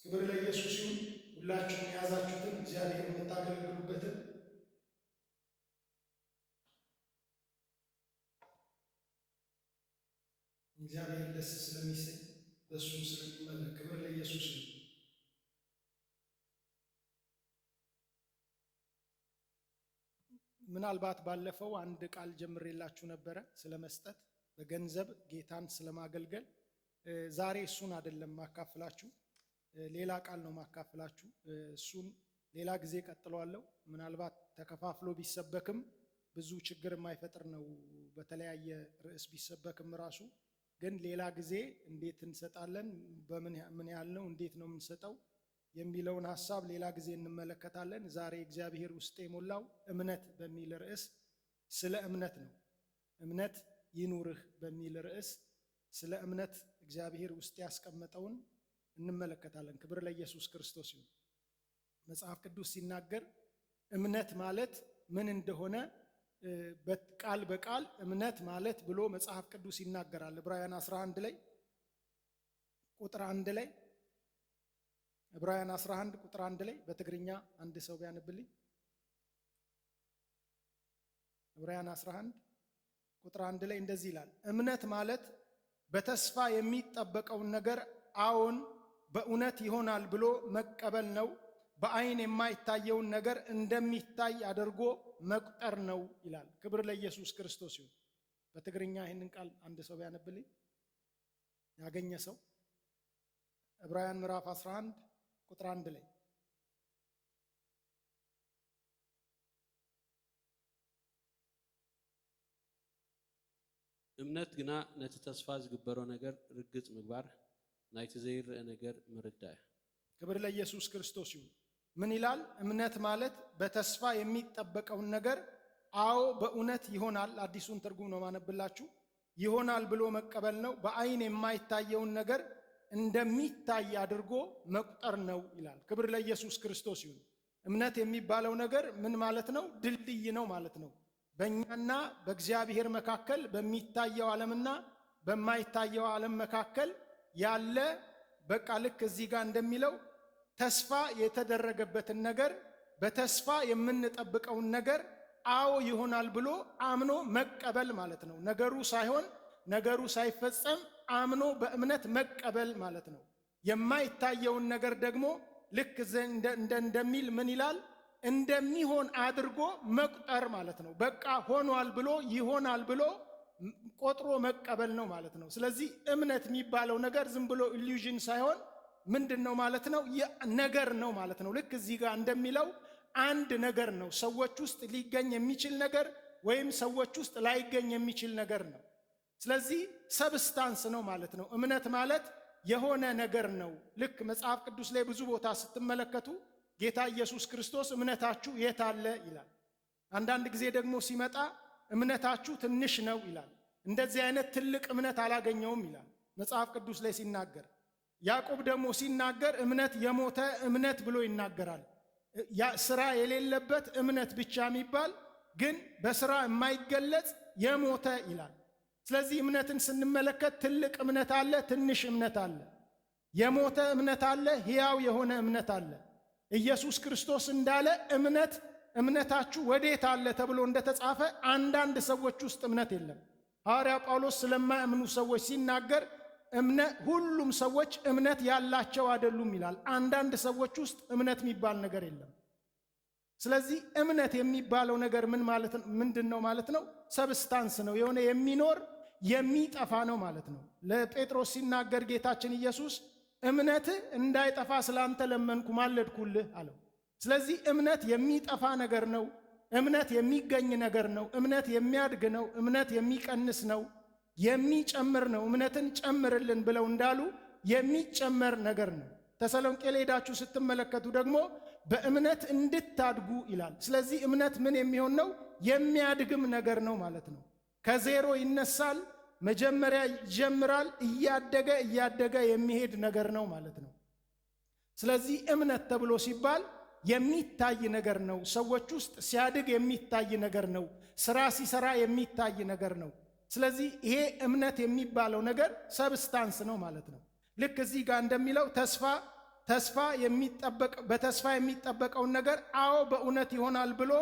ክብር ለኢየሱስ ይሁን። ሁላችሁም የያዛችሁትን እግዚአብሔር የምታገለግሉበትን እግዚአብሔር ደስ ስለሚሰኝ በእሱም ስለሚመለክ ክብር ለኢየሱስ ይሁን። ምናልባት ባለፈው አንድ ቃል ጀምሬላችሁ ነበረ ስለመስጠት በገንዘብ ጌታን ስለማገልገል። ዛሬ እሱን አይደለም ማካፈላችሁ፣ ሌላ ቃል ነው ማካፈላችሁ። እሱን ሌላ ጊዜ ቀጥለዋለሁ። ምናልባት ተከፋፍሎ ቢሰበክም ብዙ ችግር የማይፈጥር ነው። በተለያየ ርዕስ ቢሰበክም ራሱ ግን ሌላ ጊዜ እንዴት እንሰጣለን፣ ምን ያህል ነው፣ እንዴት ነው የምንሰጠው የሚለውን ሐሳብ ሌላ ጊዜ እንመለከታለን። ዛሬ እግዚአብሔር ውስጥ የሞላው እምነት በሚል ርዕስ ስለ እምነት ነው። እምነት ይኑርህ በሚል ርዕስ ስለ እምነት እግዚአብሔር ውስጥ ያስቀመጠውን እንመለከታለን። ክብር ለኢየሱስ ክርስቶስ ይሁን። መጽሐፍ ቅዱስ ሲናገር እምነት ማለት ምን እንደሆነ በቃል በቃል እምነት ማለት ብሎ መጽሐፍ ቅዱስ ይናገራል። ዕብራውያን 11 ላይ ቁጥር 1 ላይ ዕብራውያን 11 ቁጥር 1 ላይ በትግርኛ አንድ ሰው ቢያነብልኝ። ዕብራውያን 11 ቁጥር 1 ላይ እንደዚህ ይላል፣ እምነት ማለት በተስፋ የሚጠበቀውን ነገር አዎን በእውነት ይሆናል ብሎ መቀበል ነው። በአይን የማይታየውን ነገር እንደሚታይ አድርጎ መቁጠር ነው ይላል። ክብር ለኢየሱስ ክርስቶስ ይሁን። በትግርኛ ይህንን ቃል አንድ ሰው ቢያነብልኝ ያገኘ ሰው። ዕብራውያን ምዕራፍ 11 ቁጥር 1 ላይ እምነት ግና ነቲ ተስፋ ዝግበሮ ነገር ርግጽ ምግባር ናይቲ ዘይርአ ነገር ምርዳእ። ክብር ለኢየሱስ ክርስቶስ ይሁን። ምን ይላል? እምነት ማለት በተስፋ የሚጠበቀውን ነገር አዎ በእውነት ይሆናል፣ አዲሱን ትርጉም ነው ማነብላችሁ፣ ይሆናል ብሎ መቀበል ነው። በአይን የማይታየውን ነገር እንደሚታይ አድርጎ መቁጠር ነው ይላል። ክብር ለኢየሱስ ክርስቶስ ይሁን። እምነት የሚባለው ነገር ምን ማለት ነው? ድልድይ ነው ማለት ነው። በእኛና በእግዚአብሔር መካከል በሚታየው ዓለምና በማይታየው ዓለም መካከል ያለ በቃ ልክ እዚህ ጋር እንደሚለው ተስፋ የተደረገበትን ነገር በተስፋ የምንጠብቀውን ነገር አዎ ይሆናል ብሎ አምኖ መቀበል ማለት ነው። ነገሩ ሳይሆን ነገሩ ሳይፈጸም አምኖ በእምነት መቀበል ማለት ነው። የማይታየውን ነገር ደግሞ ልክ እንደሚል ምን ይላል? እንደሚሆን አድርጎ መቁጠር ማለት ነው። በቃ ሆኗል ብሎ ይሆናል ብሎ ቆጥሮ መቀበል ነው ማለት ነው። ስለዚህ እምነት የሚባለው ነገር ዝም ብሎ ኢሉዥን ሳይሆን ምንድነው ማለት ነው? ነገር ነው ማለት ነው። ልክ እዚህ ጋር እንደሚለው አንድ ነገር ነው። ሰዎች ውስጥ ሊገኝ የሚችል ነገር ወይም ሰዎች ውስጥ ላይገኝ የሚችል ነገር ነው። ስለዚህ ሰብስታንስ ነው ማለት ነው። እምነት ማለት የሆነ ነገር ነው። ልክ መጽሐፍ ቅዱስ ላይ ብዙ ቦታ ስትመለከቱ ጌታ ኢየሱስ ክርስቶስ እምነታችሁ የት አለ ይላል። አንዳንድ ጊዜ ደግሞ ሲመጣ እምነታችሁ ትንሽ ነው ይላል። እንደዚህ አይነት ትልቅ እምነት አላገኘውም ይላል መጽሐፍ ቅዱስ ላይ ሲናገር። ያዕቆብ ደግሞ ሲናገር እምነት የሞተ እምነት ብሎ ይናገራል። ስራ የሌለበት እምነት ብቻ የሚባል ግን በስራ የማይገለጽ የሞተ ይላል። ስለዚህ እምነትን ስንመለከት ትልቅ እምነት አለ፣ ትንሽ እምነት አለ፣ የሞተ እምነት አለ፣ ሕያው የሆነ እምነት አለ። ኢየሱስ ክርስቶስ እንዳለ እምነታችሁ ወዴት አለ ተብሎ እንደተጻፈ አንዳንድ ሰዎች ውስጥ እምነት የለም። ሐዋርያው ጳውሎስ ስለማያምኑ ሰዎች ሲናገር ሁሉም ሰዎች እምነት ያላቸው አይደሉም ይላል። አንዳንድ ሰዎች ውስጥ እምነት የሚባል ነገር የለም። ስለዚህ እምነት የሚባለው ነገር ምንድነው ማለት ነው? ሰብስታንስ ነው። የሆነ የሚኖር የሚጠፋ ነው ማለት ነው። ለጴጥሮስ ሲናገር ጌታችን ኢየሱስ እምነት እንዳይጠፋ ስላንተ ለመንኩ ማለድኩልህ አለው። ስለዚህ እምነት የሚጠፋ ነገር ነው። እምነት የሚገኝ ነገር ነው። እምነት የሚያድግ ነው። እምነት የሚቀንስ ነው፣ የሚጨምር ነው። እምነትን ጨምርልን ብለው እንዳሉ የሚጨመር ነገር ነው። ተሰሎንቄ ሄዳችሁ ስትመለከቱ ደግሞ በእምነት እንድታድጉ ይላል። ስለዚህ እምነት ምን የሚሆን ነው? የሚያድግም ነገር ነው ማለት ነው። ከዜሮ ይነሳል፣ መጀመሪያ ይጀምራል፣ እያደገ የሚሄድ ነገር ነው ማለት ነው። ስለዚህ እምነት ተብሎ ሲባል የሚታይ ነገር ነው። ሰዎች ውስጥ ሲያድግ የሚታይ ነገር ነው። ስራ ሲሰራ የሚታይ ነገር ነው። ስለዚህ ይሄ እምነት የሚባለው ነገር ሰብስታንስ ነው ማለት ነው። ልክ እዚህ ጋር እንደሚለው ተስፋ በተስፋ የሚጠበቀውን ነገር አዎ በእውነት ይሆናል ብሎ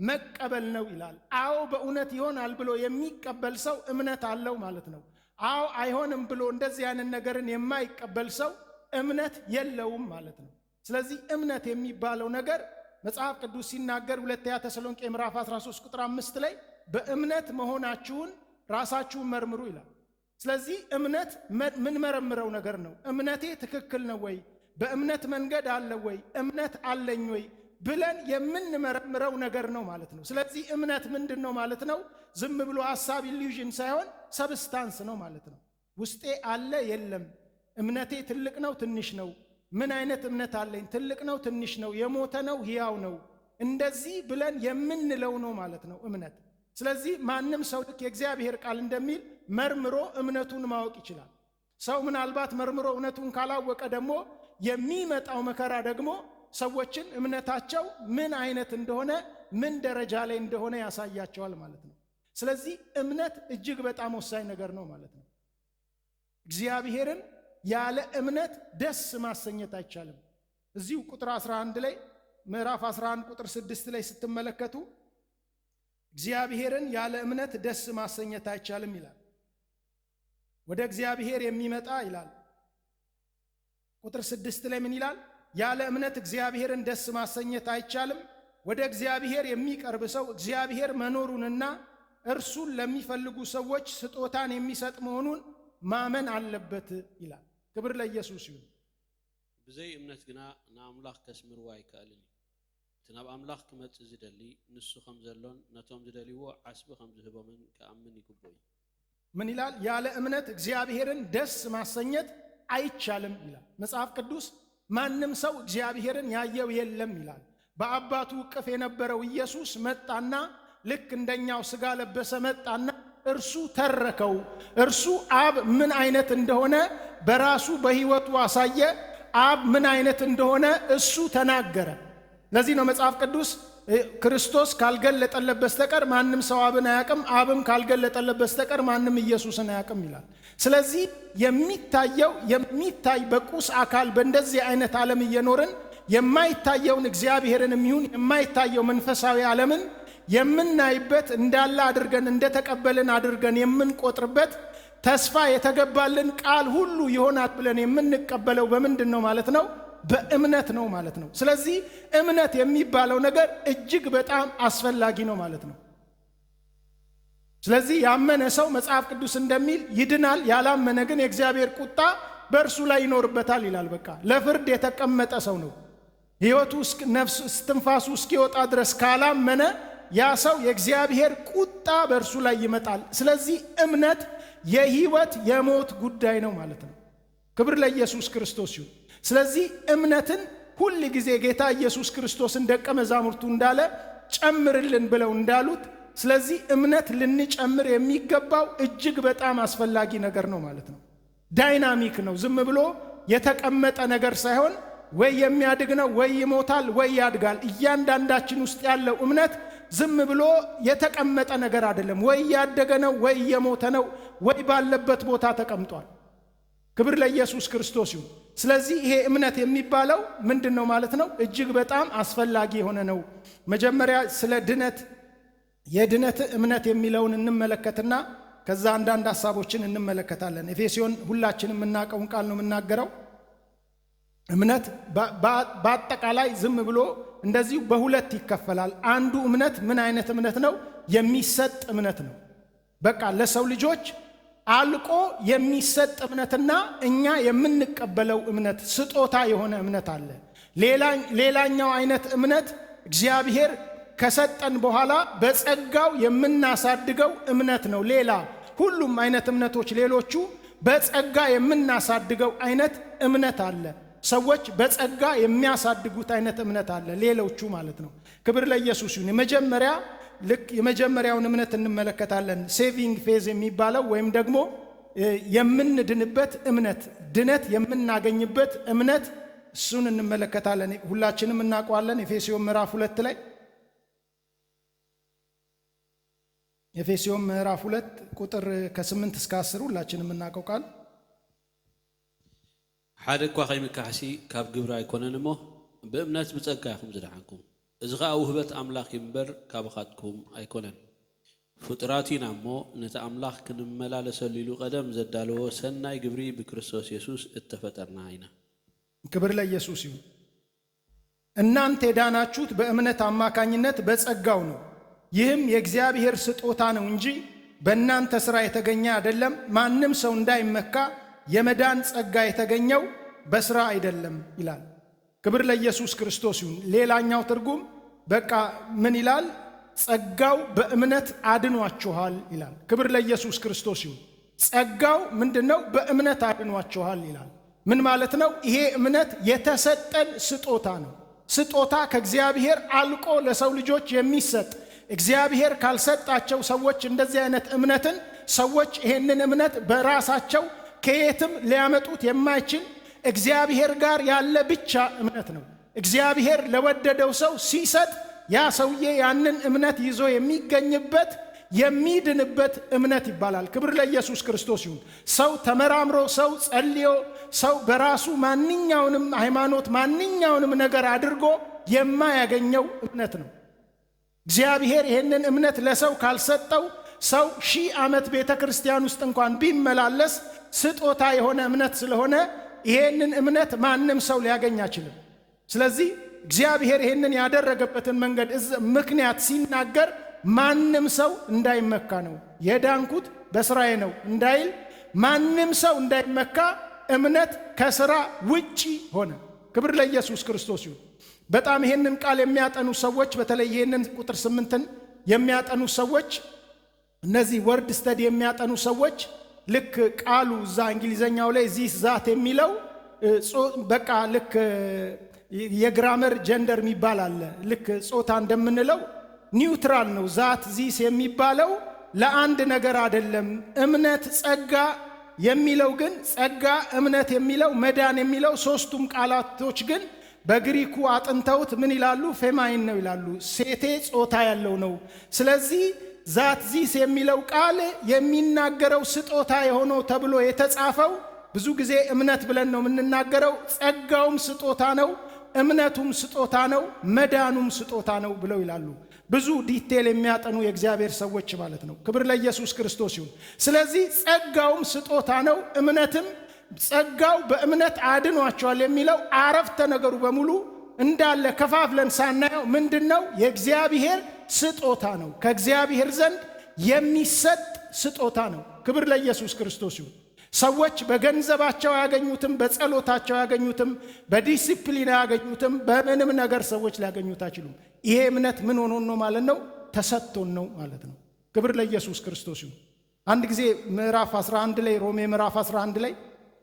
መቀበል ነው ይላል። አዎ በእውነት ይሆናል ብሎ የሚቀበል ሰው እምነት አለው ማለት ነው። አዎ አይሆንም ብሎ እንደዚህ አይነት ነገርን የማይቀበል ሰው እምነት የለውም ማለት ነው። ስለዚህ እምነት የሚባለው ነገር መጽሐፍ ቅዱስ ሲናገር ሁለተኛ ተሰሎንቄ ምዕራፍ 13 ቁጥር 5 ላይ በእምነት መሆናችሁን ራሳችሁን መርምሩ ይላል። ስለዚህ እምነት ምን መረምረው ነገር ነው። እምነቴ ትክክል ነው ወይ? በእምነት መንገድ አለ ወይ? እምነት አለኝ ወይ ብለን የምንመረምረው ነገር ነው ማለት ነው። ስለዚህ እምነት ምንድነው ማለት ነው? ዝም ብሎ ሐሳብ ኢሉዥን ሳይሆን ሰብስታንስ ነው ማለት ነው። ውስጤ አለ የለም፣ እምነቴ ትልቅ ነው ትንሽ ነው፣ ምን አይነት እምነት አለኝ፣ ትልቅ ነው ትንሽ ነው፣ የሞተ ነው ሕያው ነው፣ እንደዚህ ብለን የምንለው ነው ማለት ነው እምነት። ስለዚህ ማንም ሰው ልክ የእግዚአብሔር ቃል እንደሚል መርምሮ እምነቱን ማወቅ ይችላል። ሰው ምናልባት መርምሮ እውነቱን ካላወቀ ደግሞ የሚመጣው መከራ ደግሞ ሰዎችን እምነታቸው ምን አይነት እንደሆነ ምን ደረጃ ላይ እንደሆነ ያሳያቸዋል ማለት ነው። ስለዚህ እምነት እጅግ በጣም ወሳኝ ነገር ነው ማለት ነው። እግዚአብሔርን ያለ እምነት ደስ ማሰኘት አይቻልም። እዚሁ ቁጥር 11 ላይ ምዕራፍ 11 ቁጥር 6 ላይ ስትመለከቱ እግዚአብሔርን ያለ እምነት ደስ ማሰኘት አይቻልም ይላል። ወደ እግዚአብሔር የሚመጣ ይላል ቁጥር 6 ላይ ምን ይላል? ያለ እምነት እግዚአብሔርን ደስ ማሰኘት አይቻልም። ወደ እግዚአብሔር የሚቀርብ ሰው እግዚአብሔር መኖሩንና እርሱን ለሚፈልጉ ሰዎች ስጦታን የሚሰጥ መሆኑን ማመን አለበት ይላል። ክብር ለኢየሱስ ይሁን። ብዘይ እምነት ግና ንኣምላኽ ከስምርዎ ኣይከኣልን። እቲ ናብ ኣምላኽ ክመጽእ ዝደሊ ንሱ ከም ዘሎን ነቶም ዝደልይዎ ዓስቢ ከም ዝህቦምን ከኣምን ይግባእ። ምን ይላል? ያለ እምነት እግዚአብሔርን ደስ ማሰኘት አይቻልም ይላል መጽሐፍ ቅዱስ። ማንም ሰው እግዚአብሔርን ያየው የለም ይላል። በአባቱ እቅፍ የነበረው ኢየሱስ መጣና ልክ እንደኛው ሥጋ ለበሰ መጣና እርሱ ተረከው። እርሱ አብ ምን አይነት እንደሆነ በራሱ በሕይወቱ አሳየ። አብ ምን አይነት እንደሆነ እሱ ተናገረ። ለዚህ ነው መጽሐፍ ቅዱስ ክርስቶስ ካልገለጠለት በስተቀር ማንም ሰው አብን አያውቅም፣ አብም ካልገለጠለት በስተቀር ማንም ኢየሱስን አያውቅም ይላል። ስለዚህ የሚታይ በቁስ አካል በእንደዚህ አይነት ዓለም እየኖርን የማይታየውን እግዚአብሔርን የሚሆን የማይታየው መንፈሳዊ ዓለምን የምናይበት እንዳለ አድርገን እንደተቀበልን አድርገን የምንቆጥርበት ተስፋ የተገባልን ቃል ሁሉ ይሆናል ብለን የምንቀበለው በምንድን ነው ማለት ነው? በእምነት ነው ማለት ነው። ስለዚህ እምነት የሚባለው ነገር እጅግ በጣም አስፈላጊ ነው ማለት ነው። ስለዚህ ያመነ ሰው መጽሐፍ ቅዱስ እንደሚል ይድናል፣ ያላመነ ግን የእግዚአብሔር ቁጣ በእርሱ ላይ ይኖርበታል ይላል። በቃ ለፍርድ የተቀመጠ ሰው ነው። ሕይወቱ ነፍስ እስትንፋሱ እስኪወጣ ድረስ ካላመነ ያ ሰው የእግዚአብሔር ቁጣ በእርሱ ላይ ይመጣል። ስለዚህ እምነት የሕይወት የሞት ጉዳይ ነው ማለት ነው። ክብር ለኢየሱስ ክርስቶስ ይሁን። ስለዚህ እምነትን ሁል ጊዜ ጌታ ኢየሱስ ክርስቶስን ደቀ መዛሙርቱ እንዳለ ጨምርልን ብለው እንዳሉት፣ ስለዚህ እምነት ልንጨምር የሚገባው እጅግ በጣም አስፈላጊ ነገር ነው ማለት ነው። ዳይናሚክ ነው። ዝም ብሎ የተቀመጠ ነገር ሳይሆን ወይ የሚያድግ ነው ወይ ይሞታል ወይ ያድጋል። እያንዳንዳችን ውስጥ ያለው እምነት ዝም ብሎ የተቀመጠ ነገር አይደለም። ወይ ያደገ ነው ወይ የሞተ ነው ወይ ባለበት ቦታ ተቀምጧል። ክብር ለኢየሱስ ክርስቶስ ይሁን። ስለዚህ ይሄ እምነት የሚባለው ምንድነው ማለት ነው? እጅግ በጣም አስፈላጊ የሆነ ነው። መጀመሪያ ስለ የድነት እምነት የሚለውን እንመለከትና ከዛ አንዳንድ ሐሳቦችን እንመለከታለን። ኤፌሶን ሁላችንም የምናውቀውን ቃል ነው የምናገረው። እምነት በአጠቃላይ ዝም ብሎ እንደዚሁ በሁለት ይከፈላል። አንዱ እምነት ምን አይነት እምነት ነው? የሚሰጥ እምነት ነው። በቃ ለሰው ልጆች አልቆ የሚሰጥ እምነትና እኛ የምንቀበለው እምነት ስጦታ የሆነ እምነት አለ። ሌላኛው አይነት እምነት እግዚአብሔር ከሰጠን በኋላ በጸጋው የምናሳድገው እምነት ነው። ሌላ ሁሉም አይነት እምነቶች ሌሎቹ በጸጋ የምናሳድገው አይነት እምነት አለ። ሰዎች በጸጋ የሚያሳድጉት አይነት እምነት አለ፣ ሌሎቹ ማለት ነው። ክብር ለኢየሱስ ይሁን። የመጀመሪያውን እምነት እንመለከታለን። ሴቪንግ ፌዝ የሚባለው ወይም ደግሞ የምንድንበት እምነት፣ ድነት የምናገኝበት እምነት፣ እሱን እንመለከታለን። ሁላችንም እናውቀዋለን። ኤፌሶን ምዕራፍ 2 ላይ ኤፌሶን ምዕራፍ 2 ቁጥር ከ8 እስከ 10 ሁላችንም እናውቀው ቃል ሓደ እኳ ከይምካሕሲ ካብ ግብሪ ኣይኮነን እሞ ብእምነት ብጸጋ ኢኹም ዝደሓንኩም እዚ ኸኣ ውህበት ኣምላኽ እምበር ካብኻትኩም ኣይኮነን ፍጡራት ኢና እሞ ነቲ ኣምላኽ ክንመላለሰሉ ኢሉ ቀደም ዘዳለዎ ሰናይ ግብሪ ብክርስቶስ ኢየሱስ እተፈጠርና ኢና። ክብር ለኢየሱስ ይሁን። እናንተ የዳናችሁት በእምነት አማካኝነት በጸጋው ነው። ይህም የእግዚአብሔር ስጦታ ነው እንጂ በእናንተ ሥራ የተገኘ አይደለም። ማንም ሰው እንዳይመካ የመዳን ጸጋ የተገኘው በሥራ አይደለም ይላል። ክብር ለኢየሱስ ክርስቶስ ይሁን። ሌላኛው ትርጉም በቃ ምን ይላል? ጸጋው በእምነት አድኗችኋል ይላል። ክብር ለኢየሱስ ክርስቶስ ይሁን። ጸጋው ምንድነው? በእምነት አድኗችኋል ይላል። ምን ማለት ነው? ይሄ እምነት የተሰጠን ስጦታ ነው። ስጦታ ከእግዚአብሔር አልቆ ለሰው ልጆች የሚሰጥ እግዚአብሔር ካልሰጣቸው ሰዎች እንደዚህ አይነት እምነትን ሰዎች ይሄንን እምነት በራሳቸው ከየትም ሊያመጡት የማይችል እግዚአብሔር ጋር ያለ ብቻ እምነት ነው። እግዚአብሔር ለወደደው ሰው ሲሰጥ ያ ሰውዬ ያንን እምነት ይዞ የሚገኝበት የሚድንበት እምነት ይባላል። ክብር ለኢየሱስ ክርስቶስ ይሁን። ሰው ተመራምሮ ሰው ጸልዮ ሰው በራሱ ማንኛውንም ሃይማኖት ማንኛውንም ነገር አድርጎ የማያገኘው እምነት ነው። እግዚአብሔር ይሄንን እምነት ለሰው ካልሰጠው ሰው 1000 ዓመት ቤተክርስቲያን ውስጥ እንኳን ቢመላለስ ስጦታ የሆነ እምነት ስለሆነ ይሄንን እምነት ማንም ሰው ሊያገኝ አይችልም። ስለዚህ እግዚአብሔር ይሄንን ያደረገበትን መንገድ ምክንያት ሲናገር ማንም ሰው እንዳይመካ ነው። የዳንኩት በሥራዬ ነው እንዳይል ማንም ሰው እንዳይመካ እምነት ከሥራ ውጪ ሆነ። ክብር ለኢየሱስ ክርስቶስ ይሁን። በጣም ይሄንን ቃል የሚያጠኑ ሰዎች በተለይ ይሄንን ቁጥር 8ን የሚያጠኑ ሰዎች እነዚህ ወርድ ስተዲ የሚያጠኑ ሰዎች ልክ ቃሉ እዛ እንግሊዘኛው ላይ ዚስ ዛት የሚለው በቃ ልክ የግራመር ጀንደር የሚባል አለ። ልክ ጾታ እንደምንለው ኒውትራል ነው። ዛት ዚስ የሚባለው ለአንድ ነገር አይደለም። እምነት ጸጋ የሚለው ግን ጸጋ እምነት የሚለው መዳን የሚለው ሶስቱም ቃላቶች ግን በግሪኩ አጥንተውት ምን ይላሉ? ፌማይን ነው ይላሉ። ሴቴ ጾታ ያለው ነው። ስለዚህ ዛት ዚስ የሚለው ቃል የሚናገረው ስጦታ የሆነው ተብሎ የተጻፈው ብዙ ጊዜ እምነት ብለን ነው የምንናገረው። ጸጋውም ስጦታ ነው፣ እምነቱም ስጦታ ነው፣ መዳኑም ስጦታ ነው ብለው ይላሉ። ብዙ ዲቴል የሚያጠኑ የእግዚአብሔር ሰዎች ማለት ነው። ክብር ለኢየሱስ ክርስቶስ ይሁን። ስለዚህ ጸጋውም ስጦታ ነው፣ እምነትም ጸጋው በእምነት አድኗቸዋል የሚለው አረፍተ ነገሩ በሙሉ እንዳለ ከፋፍለን ሳናየው ምንድነው? የእግዚአብሔር ስጦታ ነው። ከእግዚአብሔር ዘንድ የሚሰጥ ስጦታ ነው። ክብር ለኢየሱስ ክርስቶስ ይሁን። ሰዎች በገንዘባቸው ያገኙትም በጸሎታቸው ያገኙትም በዲሲፕሊን ያገኙትም በምንም ነገር ሰዎች ሊያገኙት አይችሉም። ይሄ እምነት ምን ሆኖ ነው ማለት ነው? ተሰጥቶን ነው ማለት ነው። ክብር ለኢየሱስ ክርስቶስ ይሁን። አንድ ጊዜ ምዕራፍ 11 ላይ ሮሜ ምዕራፍ 11 ላይ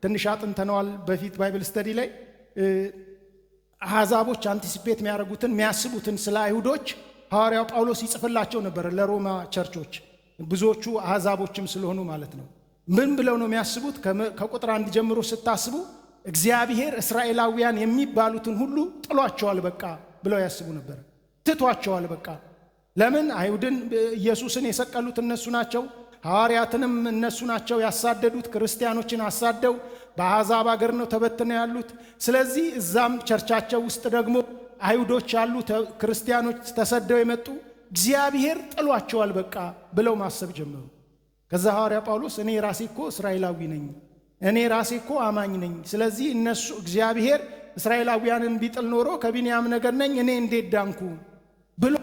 ትንሽ አጥንተነዋል በፊት ባይብል ስተዲ ላይ አሕዛቦች አንቲሲፔት የሚያደርጉትን የሚያስቡትን ስለ አይሁዶች ሐዋርያው ጳውሎስ ይጽፍላቸው ነበር ለሮማ ቸርቾች፣ ብዙዎቹ አሕዛቦችም ስለሆኑ ማለት ነው። ምን ብለው ነው የሚያስቡት? ከቁጥር 1 ጀምሮ ስታስቡ እግዚአብሔር እስራኤላውያን የሚባሉትን ሁሉ ጥሏቸዋል በቃ ብለው ያስቡ ነበር። ትቷቸዋል በቃ። ለምን? አይሁድን ኢየሱስን የሰቀሉት እነሱ ናቸው። ሐዋርያትንም እነሱ ናቸው ያሳደዱት። ክርስቲያኖችን አሳደው በአሕዛብ አገር ነው ተበትነው ያሉት። ስለዚህ እዛም ቸርቻቸው ውስጥ ደግሞ አይሁዶች አሉ፣ ክርስቲያኖች ተሰደው የመጡ እግዚአብሔር ጥሏቸዋል በቃ ብለው ማሰብ ጀመሩ። ከዛ ሐዋርያ ጳውሎስ እኔ ራሴ እኮ እስራኤላዊ ነኝ፣ እኔ ራሴ እኮ አማኝ ነኝ። ስለዚህ እነሱ እግዚአብሔር እስራኤላውያንን ቢጥል ኖሮ ከቢንያም ነገድ ነኝ፣ እኔ እንዴት ዳንኩ ብሎ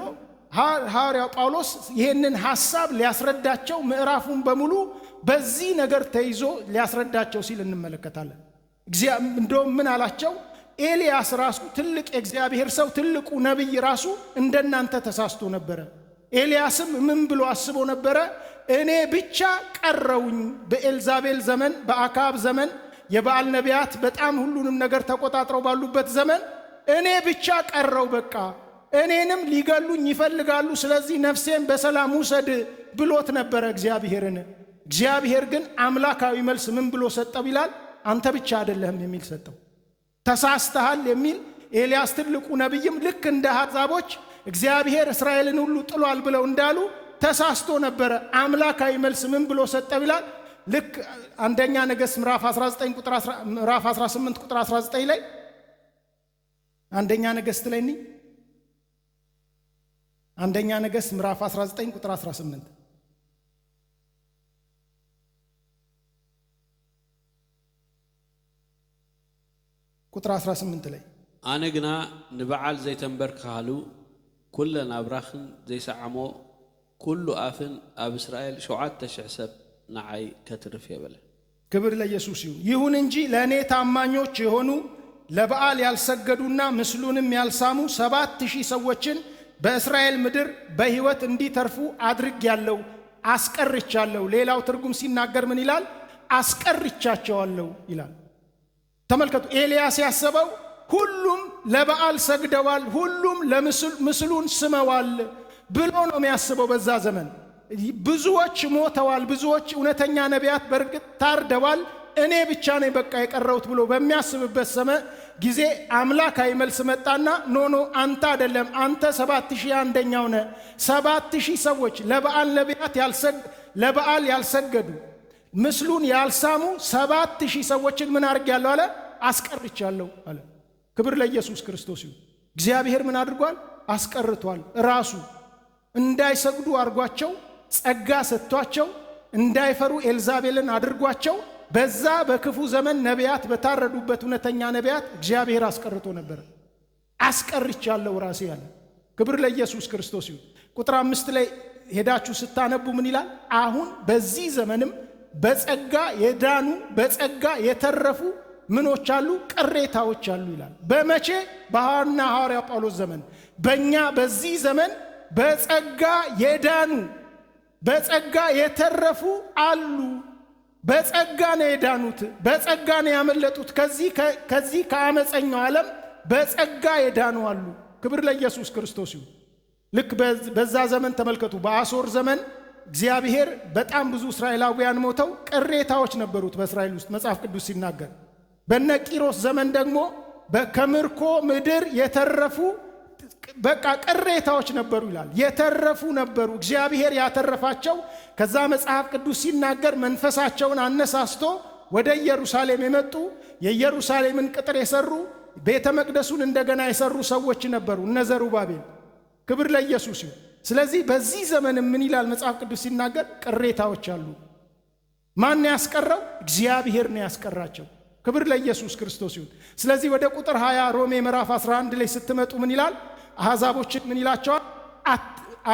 ሐዋርያው ጳውሎስ ይህንን ሐሳብ ሊያስረዳቸው ምዕራፉን በሙሉ በዚህ ነገር ተይዞ ሊያስረዳቸው ሲል እንመለከታለን። እንደውም ምን አላቸው? ኤልያስ ራሱ ትልቅ የእግዚአብሔር ሰው ትልቁ ነቢይ ራሱ እንደናንተ ተሳስቶ ነበረ። ኤልያስም ምን ብሎ አስቦ ነበረ? እኔ ብቻ ቀረውኝ። በኤልዛቤል ዘመን፣ በአካብ ዘመን የበዓል ነቢያት በጣም ሁሉንም ነገር ተቆጣጥረው ባሉበት ዘመን እኔ ብቻ ቀረው በቃ እኔንም ሊገሉኝ ይፈልጋሉ፣ ስለዚህ ነፍሴን በሰላም ውሰድ ብሎት ነበረ እግዚአብሔርን። እግዚአብሔር ግን አምላካዊ መልስ ምን ብሎ ሰጠው ይላል? አንተ ብቻ አይደለህም የሚል ሰጠው። ተሳስተሃል የሚል ኤልያስ ትልቁ ነቢይም ልክ እንደ አሕዛቦች እግዚአብሔር እስራኤልን ሁሉ ጥሏል ብለው እንዳሉ ተሳስቶ ነበረ። አምላካዊ መልስ ምን ብሎ ሰጠው ይላል? ልክ አንደኛ ነገሥት ምዕራፍ 19 ቁጥር ምዕራፍ 18 ቁጥር 19 ላይ አንደኛ ነገሥት ላይ ነኝ። አንደኛ ነገሥት ምዕራፍ 19 ቁጥር 18 ቁጥር 18 ላይ ኣነ ግና ንበዓል ዘይተንበርክኻሉ ኩለን ኣብራኽን ዘይሰዓሞ ኩሉ ኣፍን ኣብ እስራኤል 7,000 ሰብ ንዓይ ከትርፍ የበለ። ክብር ለኢየሱስ ይሁን። ይሁን እንጂ ለእኔ ታማኞች የሆኑ ለበዓል ያልሰገዱና ምስሉንም ያልሳሙ 7,000 ሰዎችን በእስራኤል ምድር በሕይወት እንዲተርፉ አድርጌያለሁ፣ አስቀርቻለሁ። ሌላው ትርጉም ሲናገር ምን ይላል? አስቀርቻቸዋለሁ ይላል። ተመልከቱ፣ ኤልያስ ያሰበው ሁሉም ለበዓል ሰግደዋል፣ ሁሉም ለምስሉን ስመዋል ብሎ ነው የሚያስበው። በዛ ዘመን ብዙዎች ሞተዋል፣ ብዙዎች እውነተኛ ነቢያት በእርግጥ ታርደዋል፣ እኔ ብቻ ነኝ በቃ የቀረውት ብሎ በሚያስብበት ጊዜ አምላካዊ መልስ መጣና ኖ አንተ አይደለም፣ አንተ 7,000 አንደኛው ነህ። 7,000 ሰዎች ለበዓል ያልሰገዱ ምስሉን ያልሳሙ 7,000 ሰዎችን ምን አድርጌያለሁ አለ? አስቀርቻለሁ አለ። ክብር ለኢየሱስ ክርስቶስ ይሁን። እግዚአብሔር ምን አድርጓል? አስቀርቷል። ራሱ እንዳይሰግዱ አድርጓቸው፣ ጸጋ ሰጥቷቸው፣ እንዳይፈሩ ኤልዛቤልን አድርጓቸው። በዛ በክፉ ዘመን ነቢያት በታረዱበት እውነተኛ ነቢያት እግዚአብሔር አስቀርቶ ነበር። አስቀርቻለሁ ራሴ ያለ። ክብር ለኢየሱስ ክርስቶስ ይሁን። ቁጥር 5 ላይ ሄዳችሁ ስታነቡ ምን ይላል? አሁን በዚህ ዘመንም በጸጋ የዳኑ በጸጋ የተረፉ ምኖች አሉ? ቅሬታዎች አሉ ይላል። በመቼ? በሐዋርያና ሐዋርያው ጳውሎስ ዘመን። በእኛ በዚህ ዘመን በጸጋ የዳኑ በጸጋ የተረፉ አሉ። በጸጋ ነው የዳኑት፣ በጸጋ ነው ያመለጡት። ከዚህ ከአመፀኛው ዓለም በጸጋ የዳኑ አሉ። ክብር ለኢየሱስ ክርስቶስ ይሁን። ልክ በዛ ዘመን ተመልከቱ፣ በአሦር ዘመን እግዚአብሔር በጣም ብዙ እስራኤላውያን ሞተው ቅሬታዎች ነበሩት በእስራኤል ውስጥ መጽሐፍ ቅዱስ ሲናገር። በነ ቂሮስ ዘመን ደግሞ ከምርኮ ምድር የተረፉ በቃ ቅሬታዎች ነበሩ ይላል። የተረፉ ነበሩ፣ እግዚአብሔር ያተረፋቸው። ከዛ መጽሐፍ ቅዱስ ሲናገር መንፈሳቸውን አነሳስቶ ወደ ኢየሩሳሌም የመጡ የኢየሩሳሌምን ቅጥር የሰሩ ቤተ መቅደሱን እንደገና የሰሩ ሰዎች ነበሩ፣ እነ ዘሩባቤል። ክብር ለኢየሱስ ይሁን። ስለዚህ በዚህ ዘመን ምን ይላል መጽሐፍ ቅዱስ ሲናገር? ቅሬታዎች አሉ። ማን ያስቀረው? እግዚአብሔር ነው ያስቀራቸው። ክብር ለኢየሱስ ክርስቶስ ይሁን። ስለዚህ ወደ ቁጥር 20 ሮሜ ምዕራፍ 11 ላይ ስትመጡ ምን ይላል? አሕዛቦችን ምን ይላቸዋል?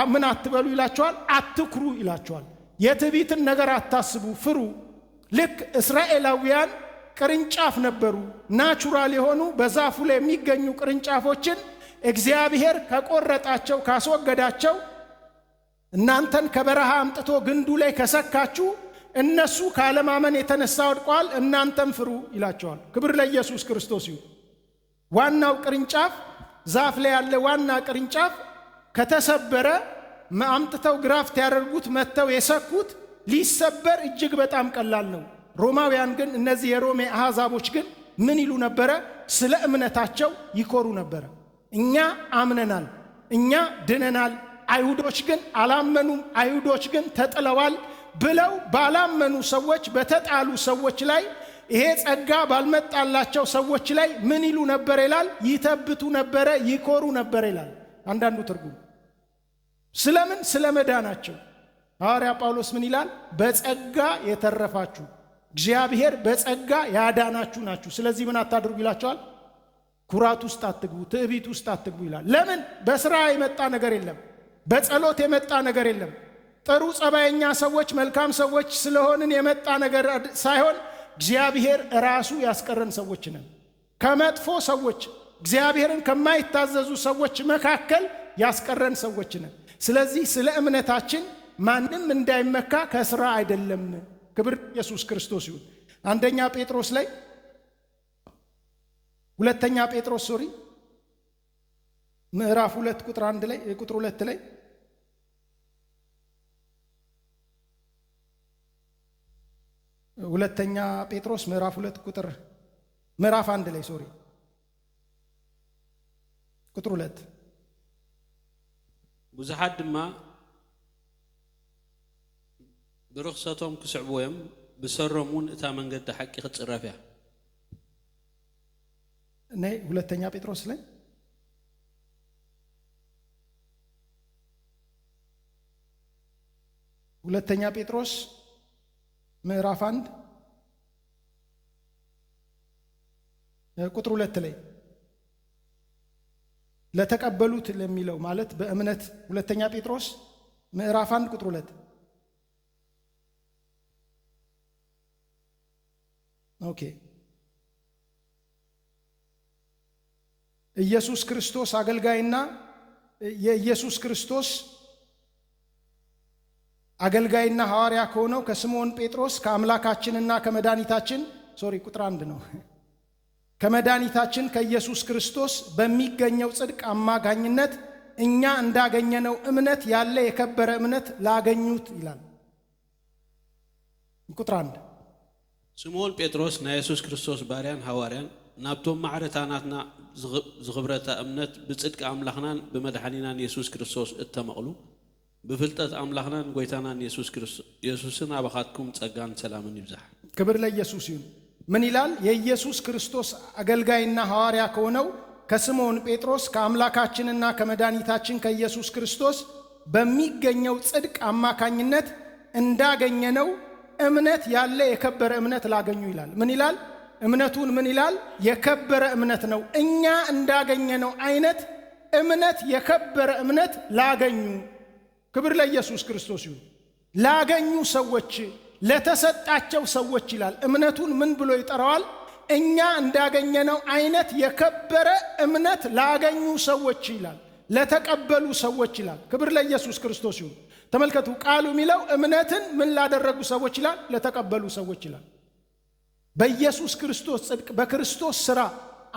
ምን አትበሉ ይላቸዋል? አትኩሩ ይላቸዋል። የትዕቢትን ነገር አታስቡ፣ ፍሩ። ልክ እስራኤላውያን ቅርንጫፍ ነበሩ፣ ናቹራል የሆኑ በዛፉ ላይ የሚገኙ ቅርንጫፎችን እግዚአብሔር ከቆረጣቸው ካስወገዳቸው፣ እናንተን ከበረሃ አምጥቶ ግንዱ ላይ ከሰካችሁ፣ እነሱ ካለማመን የተነሳ ወድቀዋል፣ እናንተም ፍሩ ይላቸዋል። ክብር ለኢየሱስ ክርስቶስ ይሁን። ዋናው ቅርንጫፍ ዛፍ ላይ ያለ ዋና ቅርንጫፍ ከተሰበረ አምጥተው ግራፍት ያደርጉት መጥተው የሰኩት ሊሰበር እጅግ በጣም ቀላል ነው። ሮማውያን ግን እነዚህ የሮሜ አሕዛቦች ግን ምን ይሉ ነበረ? ስለ እምነታቸው ይኮሩ ነበረ። እኛ አምነናል፣ እኛ ድነናል፣ አይሁዶች ግን አላመኑም፣ አይሁዶች ግን ተጥለዋል ብለው ባላመኑ ሰዎች በተጣሉ ሰዎች ላይ ይሄ ጸጋ ባልመጣላቸው ሰዎች ላይ ምን ይሉ ነበር ይላል? ይተብቱ ነበረ፣ ይኮሩ ነበር ይላል አንዳንዱ ትርጉም። ስለምን? ስለ መዳናቸው። ሐዋርያ ጳውሎስ ምን ይላል? በጸጋ የተረፋችሁ እግዚአብሔር በጸጋ ያዳናችሁ ናችሁ። ስለዚህ ምን አታድርጉ ይላቸዋል? ኩራት ውስጥ አትግቡ፣ ትዕቢት ውስጥ አትግቡ ይላል። ለምን? በስራ የመጣ ነገር የለም፣ በጸሎት የመጣ ነገር የለም። ጥሩ ጸባየኛ ሰዎች መልካም ሰዎች ስለሆንን የመጣ ነገር ሳይሆን እግዚአብሔር ራሱ ያስቀረን ሰዎች ነን። ከመጥፎ ሰዎች እግዚአብሔርን ከማይታዘዙ ሰዎች መካከል ያስቀረን ሰዎች ነን። ስለዚህ ስለ እምነታችን ማንም እንዳይመካ ከስራ አይደለም። ክብር ኢየሱስ ክርስቶስ ይሁን። ሁለተኛ ጴጥሮስ ምዕራፍ 2 ቁጥር 1 ላይ ቁጥር 2 ላይ ሁለተኛ ጴጥሮስ ምዕራፍ 2 ምዕራፍ 1 ላይ ቁጥር 2 ብዙሓት ድማ ብርክሰቶም ክስዕቡ እዮም بسرمون اتا منقد حقي ختصرافيا ني ሁለተኛ ጴጥሮስ ላይ ሁለተኛ ጴጥሮስ ምዕራፍ 1 ቁጥር 2 ላይ ለተቀበሉት ለሚለው ማለት በእምነት ሁለተኛ ጴጥሮስ ምዕራፍ 1 ቁጥር 2 ኦኬ ኢየሱስ ክርስቶስ አገልጋይና የኢየሱስ ክርስቶስ አገልጋይና ሐዋርያ ከሆነው ከስምዖን ጴጥሮስ ከአምላካችንና ከመድኃኒታችን ቁጥር 1 ነው ከመድኃኒታችን ከኢየሱስ ክርስቶስ በሚገኘው ጽድቅ አማካኝነት እኛ እንዳገኘነው እምነት ያለ የከበረ እምነት ላገኙት ይላል። ቁጥር 1 ስምዖን ጴጥሮስ ና ኢየሱስ ክርስቶስ ባሪያን ሐዋርያን ናብቶም ማዕረታናትና ዝኽብረታ እምነት ብጽድቅ አምላኽናን በመድኃኒናን ኢየሱስ ክርስቶስ እተመቕሉ بفلتت أملاخنا نقويتانا يسوسنا أبخاتكم تساقان سلامن يبزح كبر ليسوس يون من إلال يسوس كريستوس أقلقاينا هواريا كونو كسمون بيتروس كأملاكاتشننا كمدانيتاتشن كيسوس كريستوس بميقنيو تصدق أما كانينت انداقنينو امنت يالي يكبر امنت لاقنيو إلال من إلال امنتون من إلال يكبر امنتنو إنيا انداقنينو عينت امنت يكبر امنت لاقنيو كبر ليسوس كريستوس يون لاغنيو سوچ لتسጣቸው ሰዎች ይላል እምነቱን ምን ብሎ ይጠራዋል እኛ እንዳገኘነው አይነት የከበረ እምነት ላገኙ ሰዎች ይላል ለተቀበሉ ሰዎች ይላል ክብር ለኢየሱስ ክርስቶስ ይሁን ተመልከቱ ቃሉ ሚለው እምነትን ምን ላደረጉ ሰዎች ይላል ለተቀበሉ ሰዎች ይላል በኢየሱስ ክርስቶስ ጽድቅ በክርስቶስ ሥራ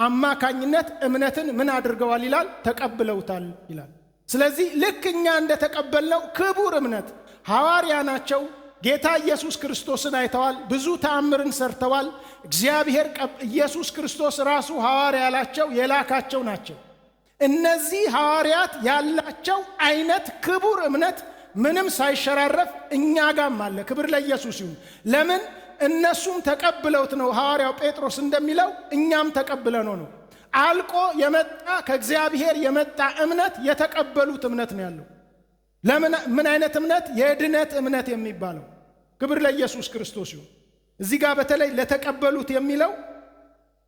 አማካኝነት እምነትን ምን አድርገዋል ይላል ተቀብለውታል ይላል ስለዚህ ለክኛ እንደተቀበልነው ክቡር እምነት ሐዋርያ ናቸው ጌታ ኢየሱስ ክርስቶስን አይተዋል ብዙ ተአምርን ሰርተዋል እግዚአብሔር ኢየሱስ ክርስቶስ ራሱ ሐዋርያ ያላቸው የላካቸው ናቸው እነዚህ ሐዋርያት ያላቸው አይነት ክቡር እምነት ምንም ሳይሸራረፍ እኛ ጋም አለ ክብር ለኢየሱስ ይሁን ለምን እነሱም ተቀብለውት ነው ሐዋርያው ጴጥሮስ እንደሚለው እኛም ተቀብለነው ነው አልቆ የመጣ ከእግዚአብሔር የመጣ እምነት የተቀበሉት እምነት ነው ያለው ለምን ምን አይነት እምነት የድነት እምነት የሚባለው ክብር ለኢየሱስ ክርስቶስ ይሁን እዚህ ጋር በተለይ ለተቀበሉት የሚለው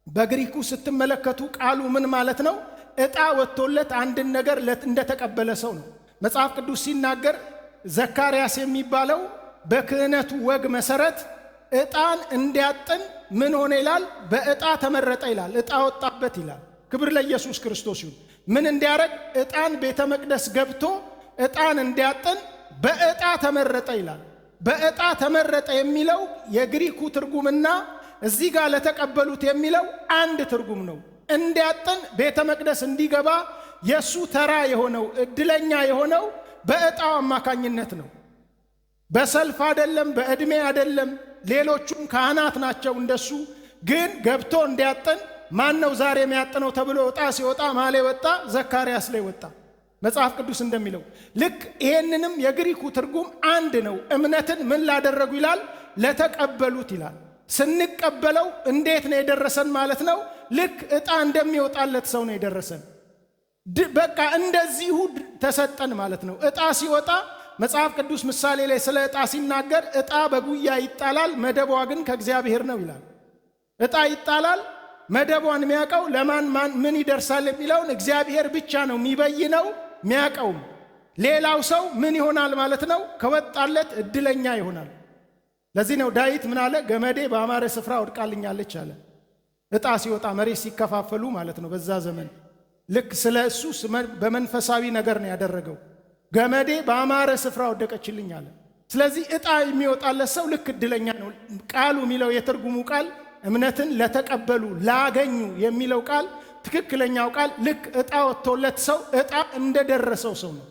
በግሪኩ ስትመለከቱ ቃሉ ምን ማለት ነው እጣ ወጥቶለት አንድ ነገር እንደተቀበለ ሰው ነው መጽሐፍ ቅዱስ ሲናገር ዘካርያስ የሚባለው በክህነቱ ወግ መሰረት እጣን እንዲያጥን ምን ሆነ ይላል በእጣ ተመረጠ ይላል እጣ ወጣበት ይላል ክብር ለኢየሱስ ክርስቶስ ይሁን ምን እንዲያረግ እጣን ቤተ መቅደስ ገብቶ እጣን እንዲያጥን በእጣ ተመረጠ ይላል በእጣ ተመረጠ የሚለው የግሪኩ ትርጉምና እዚህ ጋር ለተቀበሉት የሚለው አንድ ትርጉም ነው እንዲያጥን ቤተ መቅደስ እንዲገባ የሱ ተራ የሆነው እድለኛ የሆነው በእጣው አማካኝነት ነው በሰልፍ አይደለም በእድሜ አይደለም ሌሎቹም ካህናት ናቸው እንደሱ ግን ገብቶ እንዲያጥን ማን ነው ዛሬ የሚያጥነው ተብሎ ወጣ ሲወጣ ማለ ወጣ ዘካርያስ ላይ ወጣ መጽሐፍ ቅዱስ እንደሚለው ልክ ይሄንንም የግሪኩ ትርጉም አንድ ነው እምነትን ምን ላደረጉ ይላል ለተቀበሉት ይላል ስንቀበለው እንዴት ነው የደረሰን ማለት ነው ልክ እጣ እንደሚወጣለት ሰው ነው የደረሰን በቃ እንደዚሁ ተሰጠን ማለት ነው እጣ ሲወጣ መጽሐፍ ቅዱስ ምሳሌ ላይ ስለ እጣ ሲናገር እጣ በጉያ ይጣላል መደቧ ግን ከእግዚአብሔር ነው ይላል እጣ ይጣላል መደቧን የሚያቀው ለማን ምን ይደርሳል የሚለውን እግዚአብሔር ብቻ ነው የሚበይነው የሚያቀው ሌላው ሰው ምን ይሆናል ማለት ነው ከወጣለት እድለኛ ይሆናል ለዚህ ነው ዳዊት ምን አለ ገመዴ በአማረ ስፍራ ወድቃልኛለች አለ እጣ ሲወጣ መሬት ሲከፋፈሉ ማለት ነው በዛ ዘመን ልክ ስለሱ በመንፈሳዊ ነገር ነው ያደረገው ገመዴ በአማረ ስፍራ ወደቀችልኝ አለ ስለዚህ እጣ የሚወጣለት ሰው ልክ እድለኛ ነው ቃሉ ሚለው የትርጉሙ ቃል እምነትን ለተቀበሉ ላገኙ የሚለው ቃል ትክክለኛው ቃል ልክ እጣ ወጥቶለት ሰው እጣ እንደደረሰው ሰው ነው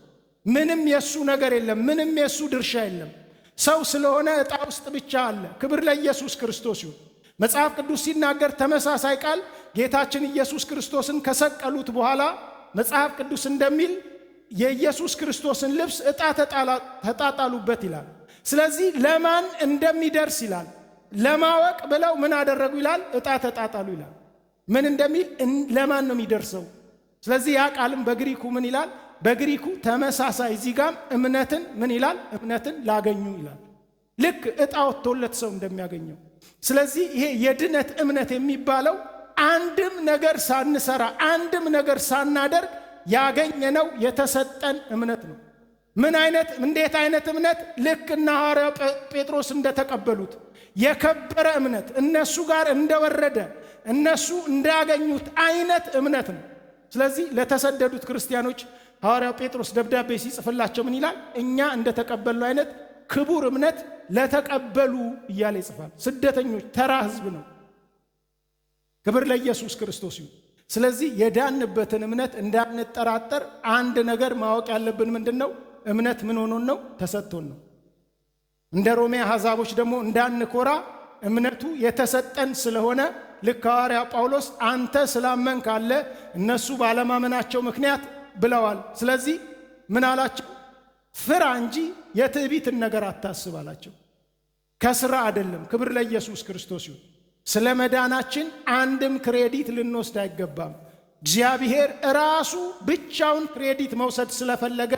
ምንም የሱ ነገር የለም ምንም የሱ ድርሻ የለም ሰው ስለሆነ እጣ ውስጥ ብቻ አለ ክብር ለኢየሱስ ክርስቶስ ይሁን መጽሐፍ ቅዱስ ሲናገር ተመሳሳይ ቃል ጌታችን ኢየሱስ ክርስቶስን ከሰቀሉት በኋላ መጽሐፍ ቅዱስ እንደሚል የኢየሱስ ክርስቶስን ልብስ እጣ ተጣጣሉበት ይላል ስለዚህ ለማን እንደሚደርስ ይላል ለማወቅ ብለው ምን አደረጉ ይላል? ዕጣ ተጣጣሉ ይላል። ምን እንደሚል ለማን ነው የሚደርሰው? ስለዚህ ያ ቃልም በግሪኩ ምን ይላል? በግሪኩ ተመሳሳይ እዚህ ጋም እምነትን ምን ይላል? እምነትን ላገኙ ይላል። ልክ ዕጣ ወጥቶለት ሰው እንደሚያገኘው። ስለዚህ ይሄ የድነት እምነት የሚባለው አንድም ነገር ሳንሰራ አንድም ነገር ሳናደርግ ያገኘነው የተሰጠን እምነት ነው። ምን አይነት እንዴት አይነት እምነት? ልክ እነ ሐዋርያው ጴጥሮስ እንደተቀበሉት የከበረ እምነት እነሱ ጋር እንደወረደ እነሱ እንዳገኙት አይነት እምነት ነው። ስለዚህ ለተሰደዱት ክርስቲያኖች ሐዋርያው ጴጥሮስ ደብዳቤ ሲጽፍላቸው ምን ይላል? እኛ እንደተቀበልነው አይነት ክቡር እምነት ለተቀበሉ እያለ ይጽፋል። ስደተኞች ተራ ሕዝብ ነው። ክብር ለኢየሱስ ክርስቶስ ይሁን። ስለዚህ የዳንበትን እምነት እንዳንጠራጠር አንድ ነገር ማወቅ ያለብን ምንድነው? እምነት ምን ሆኖን ነው? ተሰጥቶን ነው። እንደ ሮሜ አሕዛቦች ደግሞ እንዳንኮራ እምነቱ የተሰጠን ስለሆነ ልክ ሐዋርያ ጳውሎስ አንተ ስላመንክ አለ እነሱ ባለማመናቸው ምክንያት ብለዋል። ስለዚህ ምን አላቸው? ፍራ እንጂ የትዕቢትን ነገር አታስብ አላቸው። ከስራ አይደለም። ክብር ለኢየሱስ ክርስቶስ ይሁን። ስለ መዳናችን አንድም ክሬዲት ልንወስድ አይገባም። እግዚአብሔር ራሱ ብቻውን ክሬዲት መውሰድ ስለፈለገ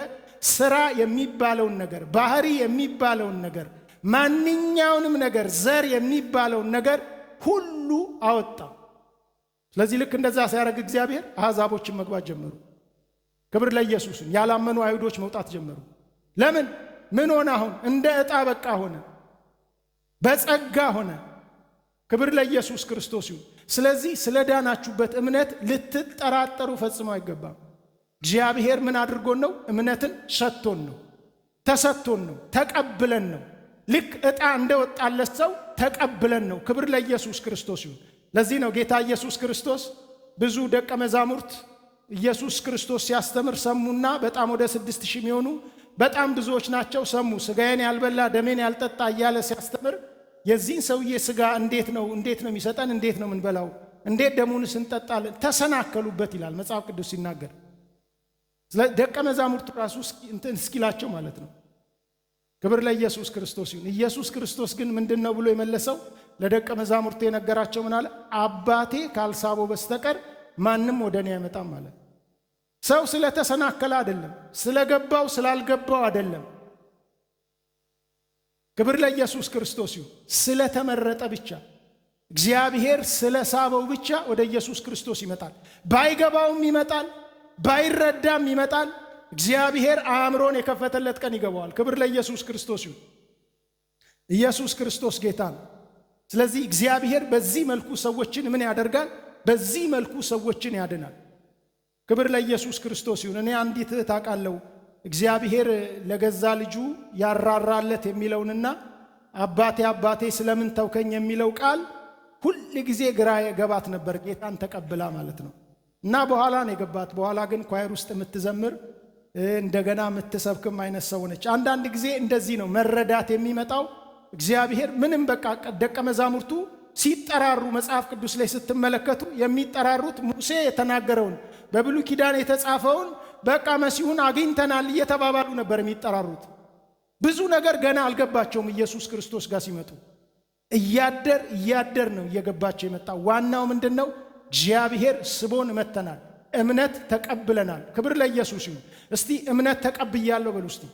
ስራ የሚባለውን ነገር፣ ባህሪ የሚባለውን ነገር፣ ማንኛውንም ነገር፣ ዘር የሚባለውን ነገር ሁሉ አወጣ። ስለዚህ ልክ እንደዛ ሲያደርግ እግዚአብሔር አሕዛቦችን መግባት ጀመሩ። ክብር ለኢየሱስ። ያላመኑ አይሁዶች መውጣት ጀመሩ። ለምን? ምን ሆነ? አሁን እንደ ዕጣ በቃ ሆነ፣ በጸጋ ሆነ። ክብር ለኢየሱስ ክርስቶስ ይሁን። ስለዚህ ስለ ዳናችሁበት እምነት ልትጠራጠሩ ፈጽሞ አይገባም። እግዚአብሔር ምን አድርጎን ነው? እምነትን ሰጥቶን ነው፣ ተሰጥቶን ነው፣ ተቀብለን ነው። ልክ ዕጣ እንደወጣለት ሰው ተቀብለን ነው። ክብር ለኢየሱስ ክርስቶስ ይሁን። ለዚህ ነው ጌታ ኢየሱስ ክርስቶስ ብዙ ደቀ መዛሙርት ኢየሱስ ክርስቶስ ሲያስተምር ሰሙና፣ በጣም ወደ 6000 የሚሆኑ በጣም ብዙዎች ናቸው። ሰሙ። ሥጋዬን ያልበላ ደሜን ያልጠጣ እያለ ሲያስተምር የዚህን ሰውዬ ሥጋ እንዴት ነው የሚሰጠን? እንዴት ነው ምንበላው? እንዴት ደሙንስ እንጠጣለን? ተሰናከሉበት ይላል መጽሐፍ ቅዱስ ሲናገር። ደቀ መዛሙርቱ ራሱ እስኪላቸው ማለት ነው። ክብር ለኢየሱስ ክርስቶስ ይሁን። ኢየሱስ ክርስቶስ ግን ምንድን ነው ብሎ የመለሰው? ለደቀ መዛሙርቱ የነገራቸው ምን አለ? አባቴ ካልሳበው በስተቀር ማንም ወደ እኔ አይመጣም ማለት። ሰው ስለተሰናከለ አይደለም፣ ስለገባው ስላልገባው አይደለም። ክብር ለኢየሱስ ክርስቶስ ይሁን። ስለተመረጠ ብቻ እግዚአብሔር ስለሳበው ብቻ ወደ ኢየሱስ ክርስቶስ ይመጣል። ባይገባውም ይመጣል፣ ባይረዳም ይመጣል። እግዚአብሔር አእምሮን የከፈተለት ቀን ይገባዋል። ክብር ለኢየሱስ ክርስቶስ ይሁን። ኢየሱስ ክርስቶስ ጌታ ነው። ስለዚህ እግዚአብሔር በዚህ መልኩ ሰዎችን ምን ያደርጋል? በዚህ መልኩ ሰዎችን ያድናል። ክብር ለኢየሱስ ክርስቶስ ይሁን። እኔ አንዲት እህት አውቃለሁ እግዚአብሔር ለገዛ ልጁ ያራራለት የሚለውንና አባቴ አባቴ ስለምን ተውከኝ የሚለው ቃል ሁል ጊዜ ግራ የገባት ነበር፣ ጌታን ተቀብላ ማለት ነው። እና በኋላ ነው የገባት። በኋላ ግን ኳየር ውስጥ የምትዘምር እንደገና የምትሰብክም አይነት ሰው ነች። አንዳንድ ጊዜ እንደዚህ ነው መረዳት የሚመጣው። እግዚአብሔር ምንም በቃ ደቀ መዛሙርቱ ሲጠራሩ መጽሐፍ ቅዱስ ላይ ስትመለከቱ የሚጠራሩት ሙሴ የተናገረውን በብሉይ ኪዳን የተጻፈውን በቃ መሲሁን አግኝተናል እየተባባሉ ነበር የሚጠራሩት። ብዙ ነገር ገና አልገባቸውም። ኢየሱስ ክርስቶስ ጋር ሲመጡ እያደር ነው እየገባቸው የመጣው። ዋናው ምንድነው? እግዚአብሔር ስቦን መተናል፣ እምነት ተቀብለናል። ክብር ለኢየሱስ ይሁን። እስቲ እምነት ተቀብያለሁ በሉ እስቲ።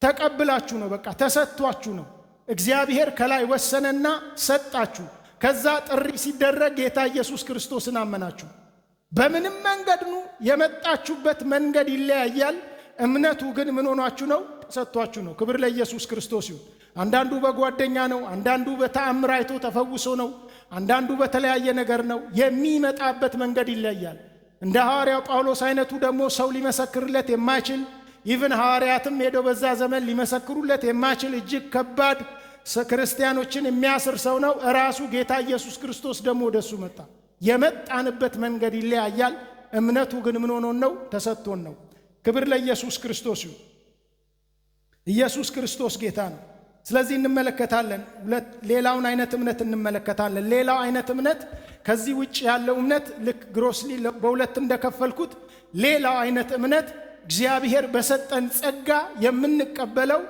ተቀብላችሁ ነው፣ በቃ ተሰጥቷችሁ ነው። እግዚአብሔር ከላይ ወሰነና ሰጣችሁ። ከዛ ጥሪ ሲደረግ ጌታ ኢየሱስ ክርስቶስን አመናችሁ። በምንም መንገድ ነው የመጣችሁበት መንገድ ይለያያል። እምነቱ ግን ምን ሆናችሁ ነው? ተሰጥቷችሁ ነው። ክብር ለኢየሱስ ክርስቶስ ይሁን። አንዳንዱ በጓደኛ ነው፣ አንዳንዱ በተአምር አይቶ ተፈውሶ ነው፣ አንዳንዱ በተለያየ ነገር ነው። የሚመጣበት መንገድ ይለያል። እንደ ሐዋርያው ጳውሎስ አይነቱ ደግሞ ሰው ሊመሰክርለት የማይችል ኢቭን ሐዋርያትም ሄደው በዛ ዘመን ሊመሰክሩለት የማይችል እጅግ ከባድ ክርስቲያኖችን የሚያስር ሰው ነው። ራሱ ጌታ ኢየሱስ ክርስቶስ ደግሞ ወደሱ መጣ። የመጣንበት መንገድ ይለያያል። እምነቱ ግን ምን ሆኖን ነው? ተሰጥቶን ነው። ክብር ለኢየሱስ ክርስቶስ ይሁን። ኢየሱስ ክርስቶስ ጌታ ነው። ስለዚህ እንመለከታለን፣ ሌላውን አይነት እምነት እንመለከታለን። ሌላው አይነት እምነት ከዚህ ውጭ ያለው እምነት ልክ ግሮስሊ በሁለት እንደከፈልኩት፣ ሌላው አይነት እምነት እግዚአብሔር በሰጠን ጸጋ የምንቀበለው፣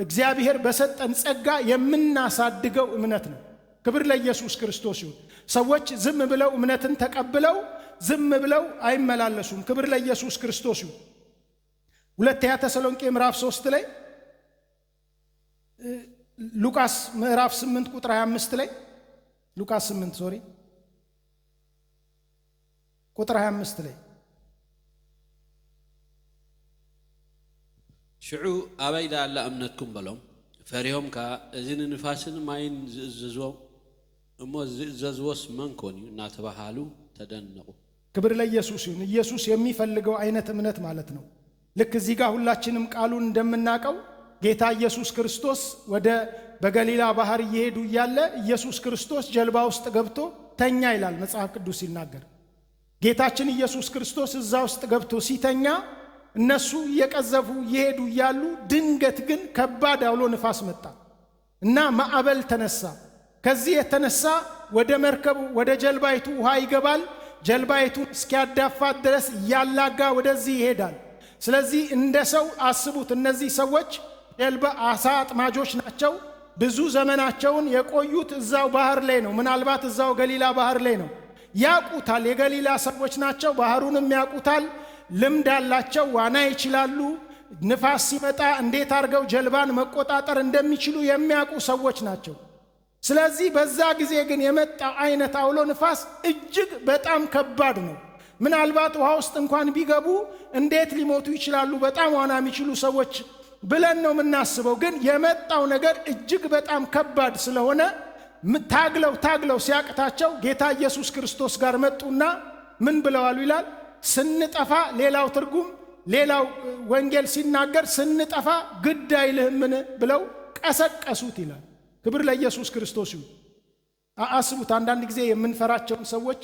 እግዚአብሔር በሰጠን ጸጋ የምናሳድገው እምነት ነው። ክብር ለኢየሱስ ክርስቶስ ይሁን። ሰዎች ዝም ብለው እምነትን ተቀብለው ዝም ብለው አይመላለሱም። ክብር ለኢየሱስ ክርስቶስ ይሁን። ሁለተኛ ተሰሎንቄ ምዕራፍ 3 ላይ ሉቃስ ምዕራፍ 8 ቁጥር 25 ላይ ሉቃስ 8 ቁጥር 25 ላይ ሽዑ አበይ ዳላ እምነትኩም በሎም ፈሪሆም ካ እዚን ንፋስን ማይን ዝእዘዝዎም እሞ ዝእዘዝዎስ መን ኮን እዩ እናተባሃሉ ተደነቁ። ክብር ለኢየሱስ ይሁን። ኢየሱስ የሚፈልገው አይነት እምነት ማለት ነው። ልክ እዚህ ጋር ሁላችንም ቃሉን እንደምናቀው ጌታ ኢየሱስ ክርስቶስ ወደ በገሊላ ባህር እየሄዱ እያለ ኢየሱስ ክርስቶስ ጀልባ ውስጥ ገብቶ ተኛ ይላል መጽሐፍ ቅዱስ ሲናገር። ጌታችን ኢየሱስ ክርስቶስ እዛ ውስጥ ገብቶ ሲተኛ እነሱ እየቀዘፉ እየሄዱ እያሉ ድንገት ግን ከባድ አውሎ ንፋስ መጣ እና ማዕበል ተነሳ። ከዚህ የተነሳ ወደ መርከቡ ወደ ጀልባይቱ ውሃ ይገባል። ጀልባይቱን እስኪያዳፋት ድረስ እያላጋ ወደዚህ ይሄዳል። ስለዚህ እንደ ሰው አስቡት። እነዚህ ሰዎች ጀልባ አሳ አጥማጆች ናቸው። ብዙ ዘመናቸውን የቆዩት እዛው ባህር ላይ ነው። ምናልባት እዛው ገሊላ ባህር ላይ ነው። ያቁታል። የገሊላ ሰዎች ናቸው። ባህሩንም ያቁታል። ልምድ አላቸው። ዋና ይችላሉ። ንፋስ ሲመጣ እንዴት አድርገው ጀልባን መቆጣጠር እንደሚችሉ የሚያውቁ ሰዎች ናቸው። ስለዚህ በዛ ጊዜ ግን የመጣው አይነት አውሎ ንፋስ እጅግ በጣም ከባድ ነው። ምናልባት ውሃ ውስጥ እንኳን ቢገቡ እንዴት ሊሞቱ ይችላሉ በጣም ዋና የሚችሉ ሰዎች ብለን ነው የምናስበው። ግን የመጣው ነገር እጅግ በጣም ከባድ ስለሆነ ታግለው ሲያቅታቸው ጌታ ኢየሱስ ክርስቶስ ጋር መጡና ምን ብለዋሉ ይላል? ስንጠፋ፣ ሌላው ትርጉም ሌላው ወንጌል ሲናገር ስንጠፋ ግድ አይልህምን ብለው ቀሰቀሱት ይላል። ክብር ለኢየሱስ ክርስቶስ ይሁን። አስቡት፣ አንዳንድ ጊዜ የምንፈራቸውን ሰዎች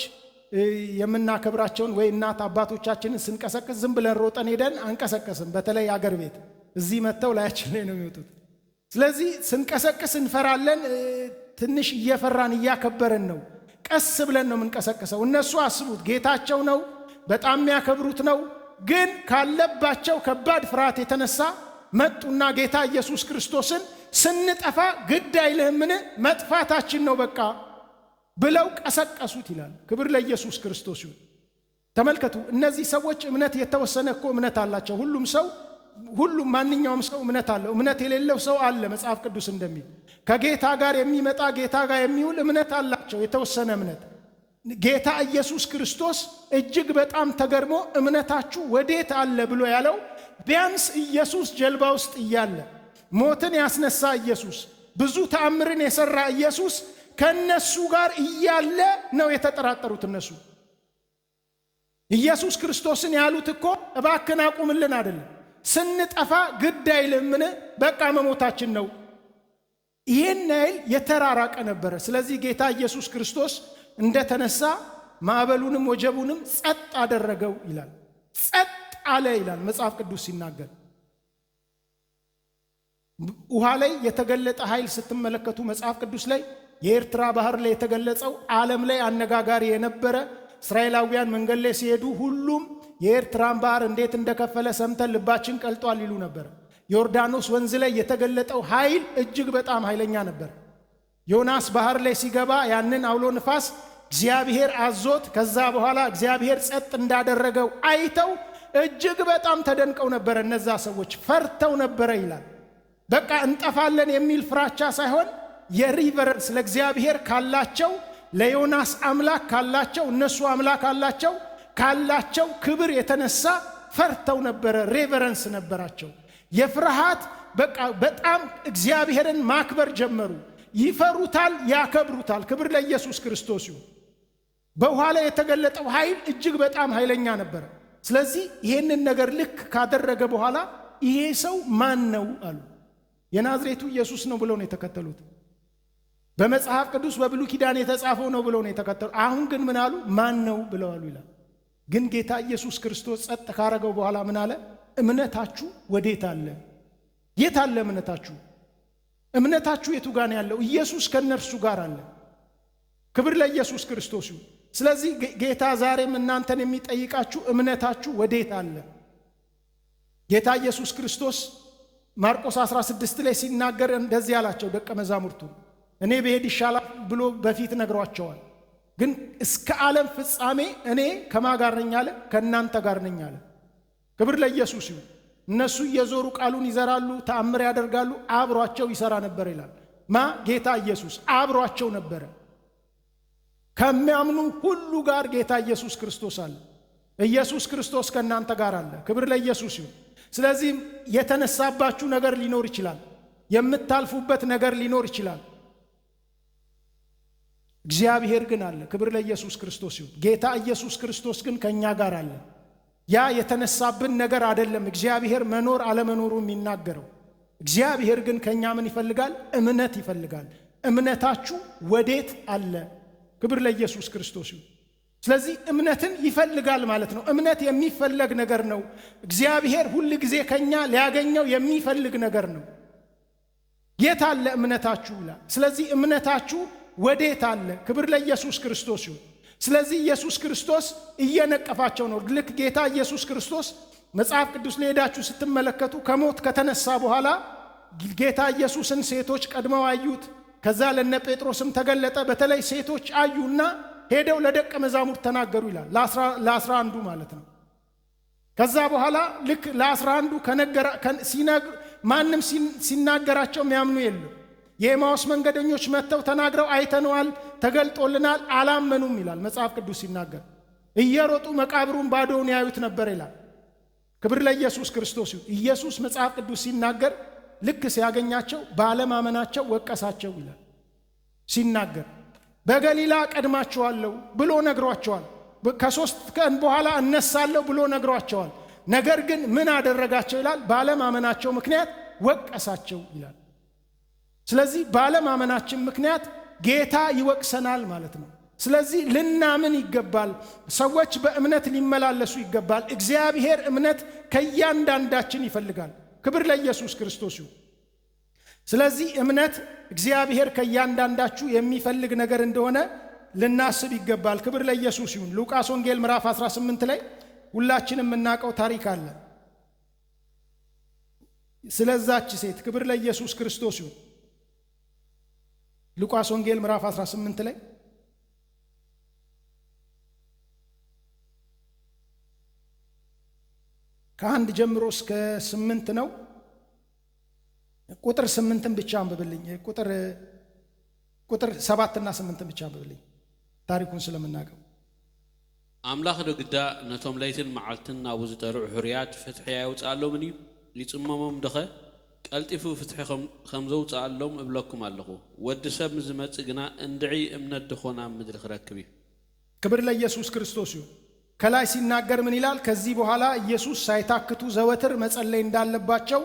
የምናከብራቸውን ወይ እናት አባቶቻችንን ስንቀሰቅስ ዝም ብለን ሮጠን ሄደን አንቀሰቀስም። በተለይ አገር ቤት እዚህ መጥተው ላያችን ላይ ነው የሚወጡት። ስለዚህ ስንቀሰቅስ እንፈራለን። ትንሽ እየፈራን እያከበረን ነው። ቀስ ብለን ነው የምንቀሰቅሰው። እነሱ አስቡት፣ ጌታቸው ነው፣ በጣም የሚያከብሩት ነው። ግን ካለባቸው ከባድ ፍርሃት የተነሳ መጡና ጌታ ኢየሱስ ክርስቶስን ስንጠፋ ግድ አይልህምን? መጥፋታችን ነው በቃ ብለው ቀሰቀሱት ይላል። ክብር ለኢየሱስ ክርስቶስ ይሁን። ተመልከቱ፣ እነዚህ ሰዎች እምነት የተወሰነ እኮ እምነት አላቸው። ማንኛውም ሰው እምነት አለው። እምነት የሌለው ሰው አለ መጽሐፍ ቅዱስ እንደሚል። ከጌታ ጋር የሚመጣ ጌታ ጋር የሚውል እምነት አላቸው፣ የተወሰነ እምነት። ጌታ ኢየሱስ ክርስቶስ እጅግ በጣም ተገርሞ እምነታችሁ ወዴት አለ ብሎ ያለው ቢያንስ ኢየሱስ ጀልባ ውስጥ እያለ ሞትን ያስነሳ ኢየሱስ፣ ብዙ ተአምርን የሰራ ኢየሱስ ከነሱ ጋር እያለ ነው የተጠራጠሩት። እነሱ ኢየሱስ ክርስቶስን ያሉት እኮ እባክን አቁምልን አይደለም፣ ስንጠፋ ግድ አይልምን? በቃ መሞታችን ነው። ይሄን ያህል የተራራቀ ነበረ። ስለዚህ ጌታ ኢየሱስ ክርስቶስ እንደተነሳ ማዕበሉንም ወጀቡንም ጸጥ አደረገው ይላል። ጸጥ አለ ይላል መጽሐፍ ቅዱስ ሲናገር። ውሃ ላይ የተገለጠ ኃይል ስትመለከቱ መጽሐፍ ቅዱስ ላይ የኤርትራ ባህር ላይ የተገለጸው ዓለም ላይ አነጋጋሪ የነበረ እስራኤላውያን መንገድ ላይ ሲሄዱ ሁሉም የኤርትራን ባህር እንዴት እንደከፈለ ሰምተን ልባችን ቀልጧል ይሉ ነበር። ዮርዳኖስ ወንዝ ላይ የተገለጠው ኃይል እጅግ በጣም ኃይለኛ ነበር። ዮናስ ባህር ላይ ሲገባ ያንን አውሎ ንፋስ እግዚአብሔር አዞት ከዛ በኋላ እግዚአብሔር ጸጥ እንዳደረገው አይተው እጅግ በጣም ተደንቀው ነበር። እነዛ ሰዎች ፈርተው ነበረ ይላል። በቃ እንጠፋለን የሚል ፍራቻ ሳይሆን የሪቨረንስ ለእግዚአብሔር ካላቸው፣ ለዮናስ አምላክ ካላቸው፣ እነሱ አምላክ ካላቸው ክብር የተነሳ ፈርተው ነበረ። ሬቨረንስ ነበራቸው። የፍርሃት በቃ በጣም እግዚአብሔርን ማክበር ጀመሩ። ይፈሩታል፣ ያከብሩታል። ክብር ለኢየሱስ ክርስቶስ ይሁን። በውሃ ላይ የተገለጠው ኃይል እጅግ በጣም ኃይለኛ ነበረ። ስለዚህ ይሄንን ነገር ልክ ካደረገ በኋላ ይሄ ሰው ማን ነው አሉ። የናዝሬቱ ኢየሱስ ነው ብለው ነው የተከተሉት። በመጽሐፍ ቅዱስ በብሉይ ኪዳን የተጻፈው ነው ብለው ነው የተከተሉት። አሁን ግን ምን አሉ? ማን ነው ብለው አሉ ይላል። ግን ጌታ ኢየሱስ ክርስቶስ ጸጥ ካረገው በኋላ ምን አለ? እምነታችሁ ወዴት አለ? የት አለ እምነታችሁ? እምነታችሁ የቱ ጋር ነው ያለው? ኢየሱስ ከነርሱ ጋር አለ። ክብር ለኢየሱስ ክርስቶስ ይሁን። ስለዚህ ጌታ ዛሬም እናንተን የሚጠይቃችሁ እምነታችሁ ወዴት አለ? ጌታ ኢየሱስ ክርስቶስ ማርቆስ 16 ላይ ሲናገር እንደዚህ አላቸው ደቀ መዛሙርቱ፣ እኔ ብሄድ ይሻላል ብሎ በፊት ነግሯቸዋል። ግን እስከ ዓለም ፍጻሜ እኔ ከማን ጋር ነኝ አለ? ከእናንተ ጋር ነኝ አለ። ክብር ለኢየሱስ ይሁን። እነሱ እየዞሩ ቃሉን ይዘራሉ፣ ተአምር ያደርጋሉ፣ አብሯቸው ይሰራ ነበር ይላል። ጌታ ኢየሱስ አብሯቸው ነበረ። ከሚያምኑ ሁሉ ጋር ጌታ ኢየሱስ ክርስቶስ አለ። ኢየሱስ ክርስቶስ ከእናንተ ጋር አለ። ክብር ለኢየሱስ ይሁን። ስለዚህ የተነሳባችሁ ነገር ሊኖር ይችላል። የምታልፉበት ነገር ሊኖር ይችላል። እግዚአብሔር ግን አለ። ክብር ለኢየሱስ ክርስቶስ ይሁን። ጌታ ኢየሱስ ክርስቶስ ግን ከኛ ጋር አለ። ያ የተነሳብን ነገር አይደለም እግዚአብሔር መኖር አለመኖሩ የሚናገረው። እግዚአብሔር ግን ከኛ ምን ይፈልጋል? እምነት ይፈልጋል። እምነታችሁ ወዴት አለ? ክብር ለኢየሱስ ክርስቶስ ይሁን። ስለዚህ እምነትን ይፈልጋል ማለት ነው። እምነት የሚፈለግ ነገር ነው። እግዚአብሔር ሁል ጊዜ ከኛ ሊያገኘው የሚፈልግ ነገር ነው። የት አለ እምነታችሁ ይላል። ስለዚህ እምነታችሁ ወዴት አለ? ክብር ለኢየሱስ ክርስቶስ ይሁን። ስለዚህ ኢየሱስ ክርስቶስ እየነቀፋቸው ነው። ልክ ጌታ ኢየሱስ ክርስቶስ መጽሐፍ ቅዱስ ሊሄዳችሁ ስትመለከቱ ከሞት ከተነሳ በኋላ ጌታ ኢየሱስን ሴቶች ቀድመው አዩት። ከዛ ለነ ጴጥሮስም ተገለጠ። በተለይ ሴቶች አዩና ሄደው ለደቀ መዛሙርት ተናገሩ ይላል። ለ11 ማለት ነው። ከዛ በኋላ ልክ ለ11 ማንም ሲናገራቸው የሚያምኑ የለም። የኤማውስ መንገደኞች መጥተው ተናግረው አይተነዋል፣ ተገልጦልናል፣ አላመኑም ይላል መጽሐፍ ቅዱስ ሲናገር። እየሮጡ መቃብሩን ባዶውን ያዩት ነበር ይላል። ክብር ለኢየሱስ ክርስቶስ ይሁን። ኢየሱስ መጽሐፍ ቅዱስ ሲናገር ልክ ሲያገኛቸው ባለማመናቸው ወቀሳቸው ይላል። ሲናገር በገሊላ ቀድማቸዋለሁ ብሎ ነግሯቸዋል። ከ3 ቀን በኋላ እነሳለሁ ብሎ ነግሯቸዋል። ነገር ግን ምን አደረጋቸው ይላል? ባለማመናቸው ምክንያት ወቀሳቸው ይላል። ስለዚህ ባለማመናችን ምክንያት ጌታ ይወቅሰናል ማለት ነው። ስለዚህ ልናምን ይገባል። ሰዎች በእምነት ሊመላለሱ ይገባል። እግዚአብሔር እምነት ከእያንዳንዳችን ይፈልጋል። ክብር ለኢየሱስ ክርስቶስ ይሁን። ስለዚህ እምነት እግዚአብሔር ከእያንዳንዳችሁ የሚፈልግ ነገር እንደሆነ ልናስብ ይገባል። ክብር ለኢየሱስ ይሁን። ሉቃስ ወንጌል ምዕራፍ 18 ላይ ሁላችንም የምናውቀው ታሪክ አለ ስለዛች ሴት። ክብር ለኢየሱስ ክርስቶስ ይሁን። ሉቃስ ወንጌል ምዕራፍ 18 ላይ ከ1 ጀምሮ እስከ 8 ነው። ቁጥር 8ን ብቻ አንብብልኝ። ቁጥር 7 እና 8 ብቻ አንብብልኝ ታሪኩን ስለምናውቀው። አምላኽ ደግዳ ነቶም ለይትን መዓልትን ናብ ዝጠርዑ ሕርያት ፍትሕያ ይውፅኣሎም እዩ ይጽመሞም ደኸ ቀልጢፉ ፍትሒ ከም ዘውፅኣሎም እብለኩም ኣለኹ። ወዲ ሰብ ዝመጽእ ግና እንድዒ እምነት ድኾና ምድሪ ክረክብ እዩ። ክብር ለኢየሱስ ክርስቶስ ይሁን። ከላይ ሲናገር ምን ይላል? ከዚህ በኋላ ኢየሱስ ሳይታክቱ ዘወትር መጸለይ እንዳለባቸው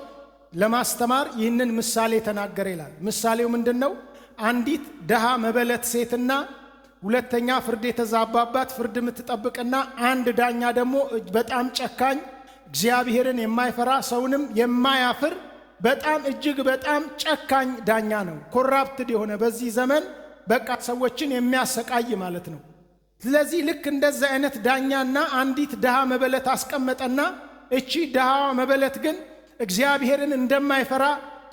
ለማስተማር ይህንን ምሳሌ ተናገረ ይላል። ምሳሌው ምንድነው? አንዲት ደሃ መበለት ሴትና ሁለተኛ ፍርድ የተዛባባት ፍርድ የምትጠብቅና አንድ ዳኛ ደግሞ በጣም ጨካኝ እግዚአብሔርን የማይፈራ ሰውንም የማያፍር በጣም እጅግ በጣም ጨካኝ ዳኛ ነው። ኮራፕትድ የሆነ በዚህ ዘመን በቃ ሰዎችን የሚያሰቃይ ማለት ነው። ስለዚህ ልክ እንደዚህ አይነት ዳኛና አንዲት ደሃ መበለት አስቀመጠና እቺ ደሃ መበለት ግን እግዚአብሔርን እንደማይፈራ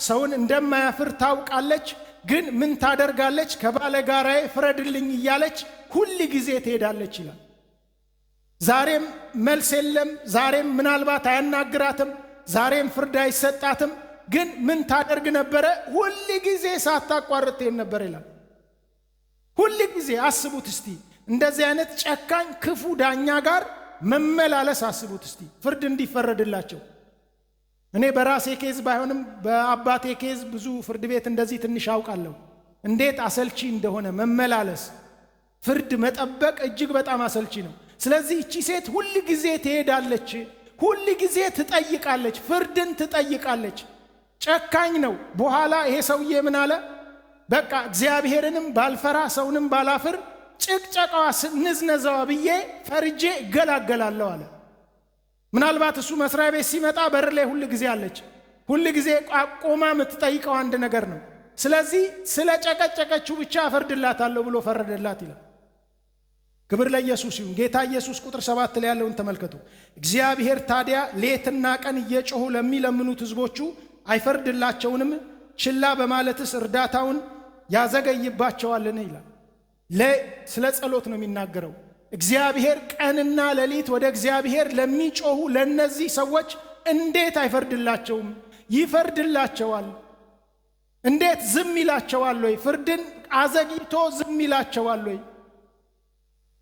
ሰውን እንደማያፍር ታውቃለች። ግን ምን ታደርጋለች? ከባለጋራዬ ፍረድልኝ እያለች ሁል ጊዜ ትሄዳለች ይላል። ዛሬም መልስ የለም። ዛሬም ምናልባት አያናግራትም። ዛሬም ፍርድ አይሰጣትም። ግን ምን ታደርግ ነበረ? ሁል ጊዜ ሳታቋርጥ ትሄድ ነበር ይላል። ሁል ጊዜ አስቡት እስቲ፣ እንደዚህ አይነት ጨካኝ ክፉ ዳኛ ጋር መመላለስ አስቡት እስቲ፣ ፍርድ እንዲፈረድላቸው። እኔ በራሴ ኬዝ ባይሆንም በአባቴ ኬዝ ብዙ ፍርድ ቤት እንደዚህ ትንሽ አውቃለሁ። እንዴት አሰልቺ እንደሆነ መመላለስ፣ ፍርድ መጠበቅ እጅግ በጣም አሰልቺ ነው። ስለዚህ እቺ ሴት ሁል ጊዜ ትሄዳለች፣ ሁል ጊዜ ትጠይቃለች፣ ፍርድን ትጠይቃለች። ጨካኝ ነው። በኋላ ይሄ ሰውዬ ምን አለ? በቃ እግዚአብሔርንም ባልፈራ ሰውንም ባላፍር ጭቅጨቃዋ ንዝነዛዋ ብዬ ፈርጄ እገላገላለሁ አለ። ምናልባት እሱ መስሪያ ቤት ሲመጣ በር ላይ ሁል ጊዜ አለች። ሁል ጊዜ ቆማ የምትጠይቀው አንድ ነገር ነው። ስለዚህ ስለ ጨቀጨቀችው ብቻ እፈርድላታለሁ ብሎ ፈረደላት ይላል። ክብር ለኢየሱስ ይሁን። ጌታ ኢየሱስ ቁጥር 7 ላይ ያለውን ተመልከቱ። እግዚአብሔር ታዲያ ሌትና ቀን እየጮሁ ለሚለምኑት ሕዝቦቹ አይፈርድላቸውንም? ችላ በማለትስ እርዳታውን ያዘገይባቸዋልን ይላል። ስለ ጸሎት ነው የሚናገረው። እግዚአብሔር ቀንና ሌሊት ወደ እግዚአብሔር ለሚጮሁ ለነዚህ ሰዎች እንዴት አይፈርድላቸውም? ይፈርድላቸዋል። እንዴት ዝም ይላቸዋል ወይ? ፍርድን አዘግይቶ ዝም ይላቸዋል ወይ?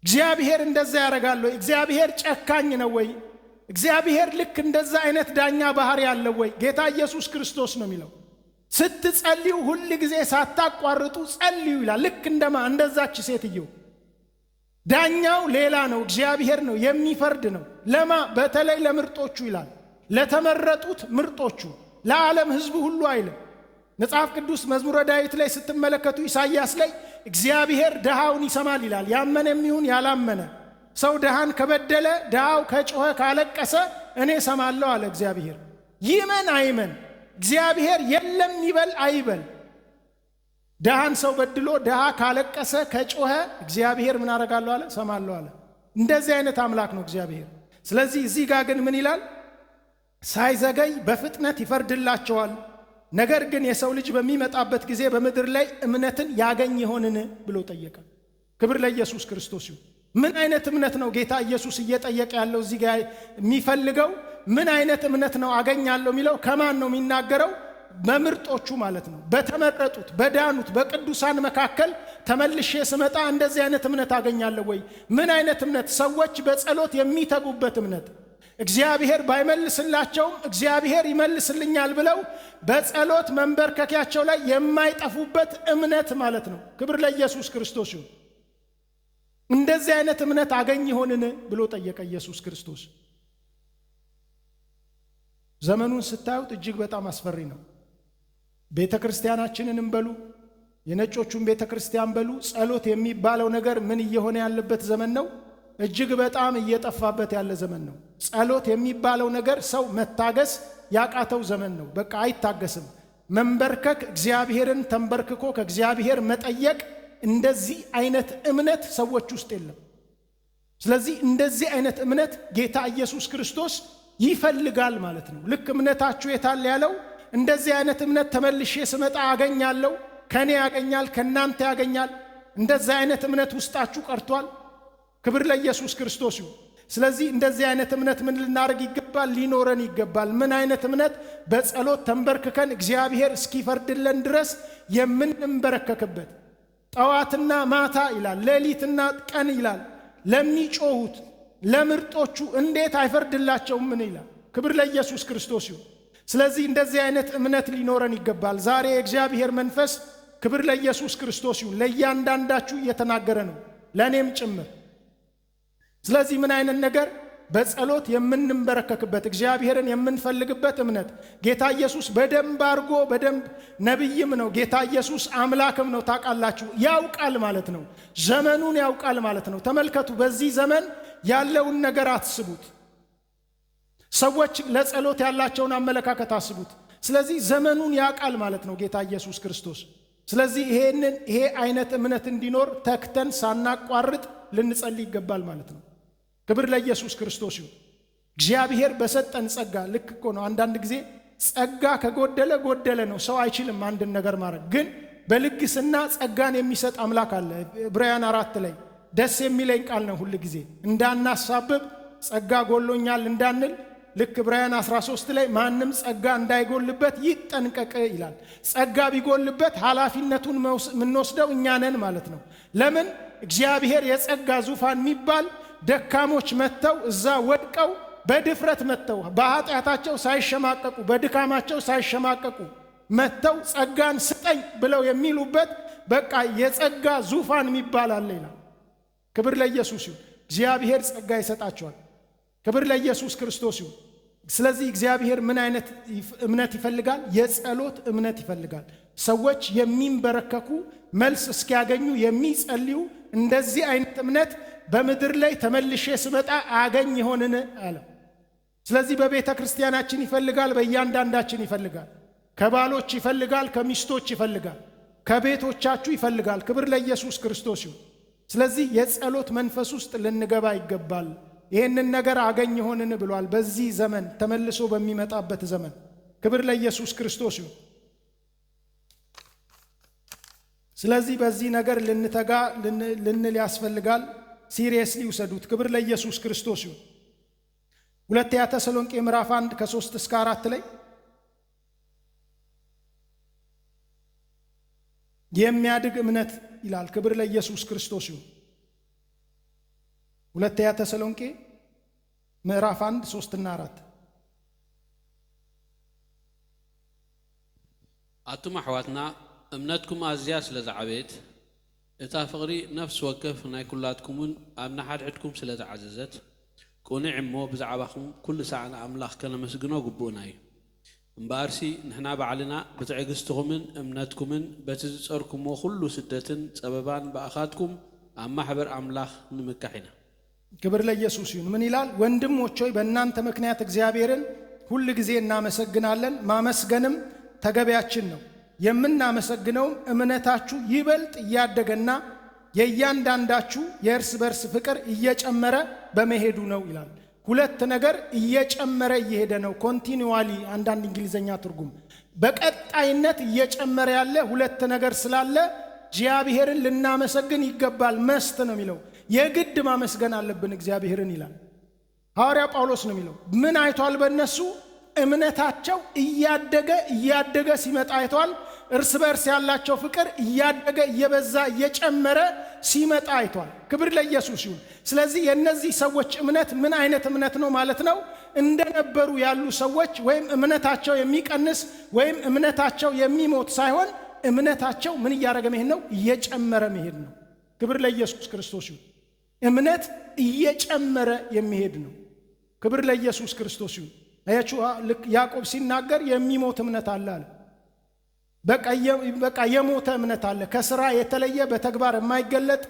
እግዚአብሔር እንደዛ ያደርጋል ወይ? እግዚአብሔር ጨካኝ ነው ወይ? እግዚአብሔር ልክ እንደዛ አይነት ዳኛ ባህሪ ያለው ወይ? ጌታ ኢየሱስ ክርስቶስ ነው የሚለው ስትጸልዩ ሁል ጊዜ ሳታቋርጡ ጸልዩ ይላል። ልክ እንደዛች ሴትዮ ዳኛው ሌላ ነው፣ እግዚአብሔር ነው፣ የሚፈርድ ነው። በተለይ ለምርጦቹ ይላል፣ ለተመረጡት ምርጦቹ፣ ለዓለም ሕዝቡ ሁሉ አይልም። መጽሐፍ ቅዱስ መዝሙረ ዳዊት ላይ ስትመለከቱ ኢሳይያስ ላይ እግዚአብሔር ድሃውን ይሰማል ይላል። ያመነም ይሁን ያላመነ ሰው ድሃን ከበደለ፣ ድሃው ከጮኸ ካለቀሰ እኔ ሰማለሁ አለ እግዚአብሔር። ይመን አይመን እግዚአብሔር የለም ይበል አይበል፣ ድሃን ሰው በድሎ ድሃ ካለቀሰ ከጮኸ እግዚአብሔር ምን አደርጋለሁ አለ? ሰማለሁ አለ። እንደዚህ አይነት አምላክ ነው እግዚአብሔር። ስለዚህ እዚህ ጋር ግን ምን ይላል? ሳይዘገይ በፍጥነት ይፈርድላቸዋል። ነገር ግን የሰው ልጅ በሚመጣበት ጊዜ በምድር ላይ እምነትን ያገኝ ይሆንን ብሎ ጠየቀ። ክብር ለኢየሱስ ክርስቶስ ይሁን። ምን አይነት እምነት ነው ጌታ ኢየሱስ እየጠየቀ ያለው? እዚህ ጋር የሚፈልገው ምን አይነት እምነት ነው አገኛለሁ የሚለው? ከማን ነው የሚናገረው? በምርጦቹ ማለት ነው፣ በተመረጡት፣ በዳኑት፣ በቅዱሳን መካከል ተመልሼ ስመጣ እንደዚህ አይነት እምነት አገኛለሁ ወይ? ምን አይነት እምነት? ሰዎች በጸሎት የሚተጉበት እምነት፣ እግዚአብሔር ባይመልስላቸውም እግዚአብሔር ይመልስልኛል ብለው በጸሎት መንበርከኪያቸው ላይ የማይጠፉበት እምነት ማለት ነው። ክብር ለኢየሱስ ክርስቶስ ይሁን። እንደዚህ አይነት እምነት አገኝ ይሆንን ብሎ ጠየቀ ኢየሱስ ክርስቶስ። ዘመኑን ስታዩት እጅግ በጣም አስፈሪ ነው። ቤተ ክርስቲያናችንንም በሉ የነጮቹን ቤተ ክርስቲያን በሉ ጸሎት የሚባለው ነገር ምን እየሆነ ያለበት ዘመን ነው? እጅግ በጣም እየጠፋበት ያለ ዘመን ነው። ጸሎት የሚባለው ነገር ሰው መታገስ ያቃተው ዘመን ነው። በቃ አይታገስም። መንበርከክ፣ እግዚአብሔርን ተንበርክኮ ከእግዚአብሔር መጠየቅ፣ እንደዚህ አይነት እምነት ሰዎች ውስጥ የለም። ስለዚህ እንደዚህ አይነት እምነት ጌታ ኢየሱስ ክርስቶስ ይፈልጋል ማለት ነው። ልክ እምነታችሁ የታለ ያለው እንደዚህ አይነት እምነት ተመልሼ ስመጣ አገኛለሁ፣ ከኔ ያገኛል፣ ከናንተ ያገኛል። እንደዚህ አይነት እምነት ውስጣችሁ ቀርቷል። ክብር ለኢየሱስ ክርስቶስ ይሁን። ስለዚህ እንደዚህ አይነት እምነት ምን ልናደርግ ይገባል? ሊኖረን ይገባል። ምን አይነት እምነት? በጸሎት ተንበርክከን እግዚአብሔር እስኪፈርድልን ድረስ የምንንበረከክበት፣ ጠዋትና ማታ ይላል፣ ሌሊትና ቀን ይላል። ለሚጮሁት ለምርጦቹ እንዴት አይፈርድላቸውም? ምን ይላል? ክብር ለኢየሱስ ክርስቶስ ይሁን። ስለዚህ እንደዚህ አይነት እምነት ሊኖረን ይገባል። ዛሬ የእግዚአብሔር መንፈስ ክብር ለኢየሱስ ክርስቶስ ይሁን ለእያንዳንዳችሁ እየተናገረ ነው፣ ለእኔም ጭምር። ስለዚህ ምን አይነት ነገር? በጸሎት የምንንበረከክበት እግዚአብሔርን የምንፈልግበት እምነት። ጌታ ኢየሱስ በደንብ አድርጎ በደንብ ነቢይም ነው፣ ጌታ ኢየሱስ አምላክም ነው። ታውቃላችሁ፣ ያውቃል ማለት ነው። ዘመኑን ያውቃል ማለት ነው። ተመልከቱ፣ በዚህ ዘመን ያለውን ነገር አትስቡት። ሰዎች ለጸሎት ያላቸውን አመለካከት አስቡት። ስለዚህ ዘመኑን ያውቃል ማለት ነው ጌታ ኢየሱስ ክርስቶስ። ስለዚህ ይሄ አይነት እምነት እንዲኖር ተክተን ሳናቋርጥ ልንጸልይ ይገባል ማለት ነው። ክብር ለኢየሱስ ክርስቶስ ይሁን። እግዚአብሔር በሰጠን ጸጋ ልክ እኮ ነው። አንዳንድ ጊዜ ጸጋ ከጎደለ ጎደለ ነው። ሰው አይችልም አንድን ነገር ማድረግ። ግን በልግስና ጸጋን የሚሰጥ አምላክ አለ። ዕብራውያን 4 ላይ ደስ የሚለኝ ቃል ነው ሁል ጊዜ እንዳናሳብብ ጸጋ ጎሎኛል እንዳንል። ልክ ዕብራውያን 13 ላይ ማንም ጸጋ እንዳይጎልበት ይጠንቀቅ ይላል። ጸጋ ቢጎልበት ኃላፊነቱን የምንወስደው እኛ ነን ማለት ነው። ለምን? እግዚአብሔር የጸጋ ዙፋን የሚባል ደካሞች መጥተው እዛ ወድቀው በድፍረት መጥተው በኃጢአታቸው ሳይሸማቀቁ በድካማቸው ሳይሸማቀቁ መጥተው ጸጋን ስጠኝ ብለው የሚሉበት በቃ የጸጋ ዙፋን የሚባል አለ ይላል። ክብር ለኢየሱስ ይሁን። እግዚአብሔር ጸጋ ይሰጣቸዋል። ክብር ለኢየሱስ ክርስቶስ ይሁን። ስለዚህ እግዚአብሔር ምን አይነት እምነት ይፈልጋል? የጸሎት እምነት ይፈልጋል። ሰዎች የሚንበረከኩ መልስ እስኪያገኙ የሚጸልዩ እንደዚህ አይነት እምነት በምድር ላይ ተመልሼ ስመጣ አገኝ ይሆንን አለ። ስለዚህ በቤተ ክርስቲያናችን ይፈልጋል፣ በእያንዳንዳችን ይፈልጋል። ከባሎች ይፈልጋል፣ ከሚስቶች ይፈልጋል፣ ከቤቶቻችሁ ይፈልጋል። ክብር ለኢየሱስ ክርስቶስ ይሁን። ስለዚህ የጸሎት መንፈስ ውስጥ ልንገባ ይገባል። ይህንን ነገር አገኝ ይሆንን ብሏል። በዚህ ዘመን ተመልሶ በሚመጣበት ዘመን ክብር ለኢየሱስ ክርስቶስ ይሁን። ስለዚህ በዚህ ነገር ልንተጋ ልንል ያስፈልጋል። ሲሪየስሊ ውሰዱት። ክብር ለኢየሱስ ክርስቶስ ይሁን። ሁለተኛ ተሰሎንቄ ምዕራፍ 1 ከ3 እስከ 4 ላይ የሚያድግ እምነት ይላል። ክብር ለኢየሱስ ክርስቶስ ይሁን። ሁለተኛ ተሰሎንቄ ምዕራፍ 1 3 እና 4 አቱም አሕዋትና እምነትኩም ኣዝያ ስለ ዝዓበየት እታ ፍቕሪ ነፍሲ ወከፍ ናይ ኩላትኩምን ኣብ ናሓድሕድኩም ስለ ዝዓዘዘት ቁኑዕ እሞ ብዛዕባኹም ኩሉ ሰዓት ንኣምላኽ ከነመስግኖ ግቡእና እዩ። እምበኣርሲ ንሕና ባዕልና ብትዕግስትኹምን እምነትኩምን በቲ ዝፀርኩሞ ኩሉ ስደትን ፀበባን በኣኻትኩም ኣብ ማሕበር ኣምላኽ ንምካሕ ኢና። ክብር ለኢየሱስ ይሁን። ምን ይላል? ወንድሞች ሆይ በእናንተ ምክንያት እግዚአብሔርን ሁል ጊዜ እናመሰግናለን፣ ማመስገንም ተገቢያችን ነው። የምናመሰግነውም እምነታችሁ ይበልጥ እያደገና የእያንዳንዳችሁ የእርስ በርስ ፍቅር እየጨመረ በመሄዱ ነው ይላል። ሁለት ነገር እየጨመረ እየሄደ ነው። ኮንቲኒዋሊ አንዳንድ እንግሊዘኛ ትርጉም በቀጣይነት እየጨመረ ያለ ሁለት ነገር ስላለ እግዚአብሔርን ልናመሰግን ይገባል። መስት ነው የሚለው የግድ ማመስገን አለብን እግዚአብሔርን ይላል። ሐዋርያ ጳውሎስ ነው የሚለው ምን አይቷል? በእነሱ እምነታቸው እያደገ ሲመጣ አይቷል። እርስ በርስ ያላቸው ፍቅር እያደገ እየበዛ እየጨመረ ሲመጣ አይቷል። ክብር ለኢየሱስ ይሁን። ስለዚህ የነዚህ ሰዎች እምነት ምን አይነት እምነት ነው ማለት ነው? እንደነበሩ ያሉ ሰዎች ወይም እምነታቸው የሚቀንስ ወይም እምነታቸው የሚሞት ሳይሆን እምነታቸው ምን እያደረገ መሄድ ነው? እየጨመረ መሄድ ነው። ክብር ለኢየሱስ ክርስቶስ ይሁን። እምነት እየጨመረ የሚሄድ ነው። ክብር ለኢየሱስ ክርስቶስ ይሁን። አያችሁ ያዕቆብ ሲናገር የሚሞት እምነት አለ አለ። በቃ የሞተ እምነት አለ፣ ከሥራ የተለየ በተግባር የማይገለጥ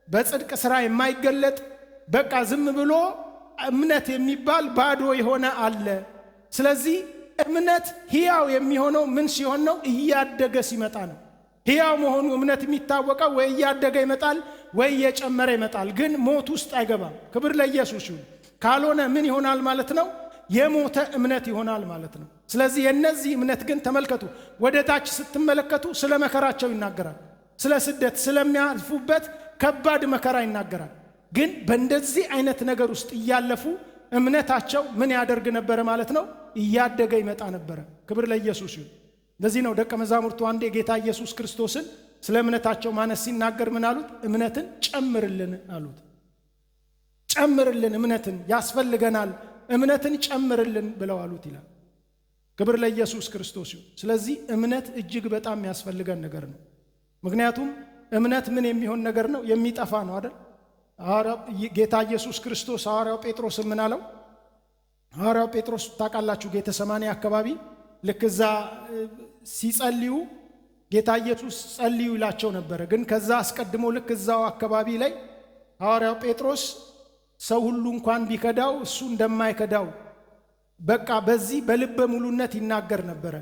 በጽድቅ ሥራ የማይገለጥ በቃ ዝም ብሎ እምነት የሚባል ባዶ የሆነ አለ። ስለዚህ እምነት ሕያው የሚሆነው ምን ሲሆን ነው? እያደገ ሲመጣ ነው። ሕያው መሆኑ እምነት የሚታወቀው ወይ እያደገ ይመጣል ወይ እየጨመረ ይመጣል፣ ግን ሞት ውስጥ አይገባም። ክብር ለኢየሱስ ይሁን። ካልሆነ ምን ይሆናል ማለት ነው? የሞተ እምነት ይሆናል ማለት ነው። ስለዚህ የነዚህ እምነት ግን ተመልከቱ፣ ወደ ታች ስትመለከቱ ስለ መከራቸው ይናገራል። ስለ ስደት ስለሚያልፉበት ከባድ መከራ ይናገራል። ግን በእንደዚህ አይነት ነገር ውስጥ እያለፉ እምነታቸው ምን ያደርግ ነበረ ማለት ነው? እያደገ ይመጣ ነበረ። ክብር ለኢየሱስ ይሁን። ለዚህ ነው ደቀ መዛሙርቱ አንዴ ጌታ ኢየሱስ ክርስቶስን ስለ እምነታቸው ማነስ ሲናገር ምን አሉት? እምነትን ጨምርልን አሉት። ጨምርልን፣ እምነትን ያስፈልገናል፣ እምነትን ጨምርልን ብለው አሉት ይላል። ክብር ለኢየሱስ ክርስቶስ ይሁን። ስለዚህ እምነት እጅግ በጣም ያስፈልገን ነገር ነው። ምክንያቱም እምነት ምን የሚሆን ነገር ነው? የሚጠፋ ነው አይደል? ጌታ ኢየሱስ ክርስቶስ ሐዋርያው ጴጥሮስ ምን አለው? ሐዋርያው ጴጥሮስ ታውቃላችሁ፣ ጌተሰማኒ አካባቢ ልክ እዛ ሲጸልዩ ጌታ ኢየሱስ ጸልዩ ይላቸው ነበረ። ግን ከዛ አስቀድሞ ልክ እዛው አካባቢ ላይ ሐዋርያው ጴጥሮስ ሰው ሁሉ እንኳን ቢከዳው እሱ እንደማይከዳው በቃ በዚህ በልበ ሙሉነት ይናገር ነበረ።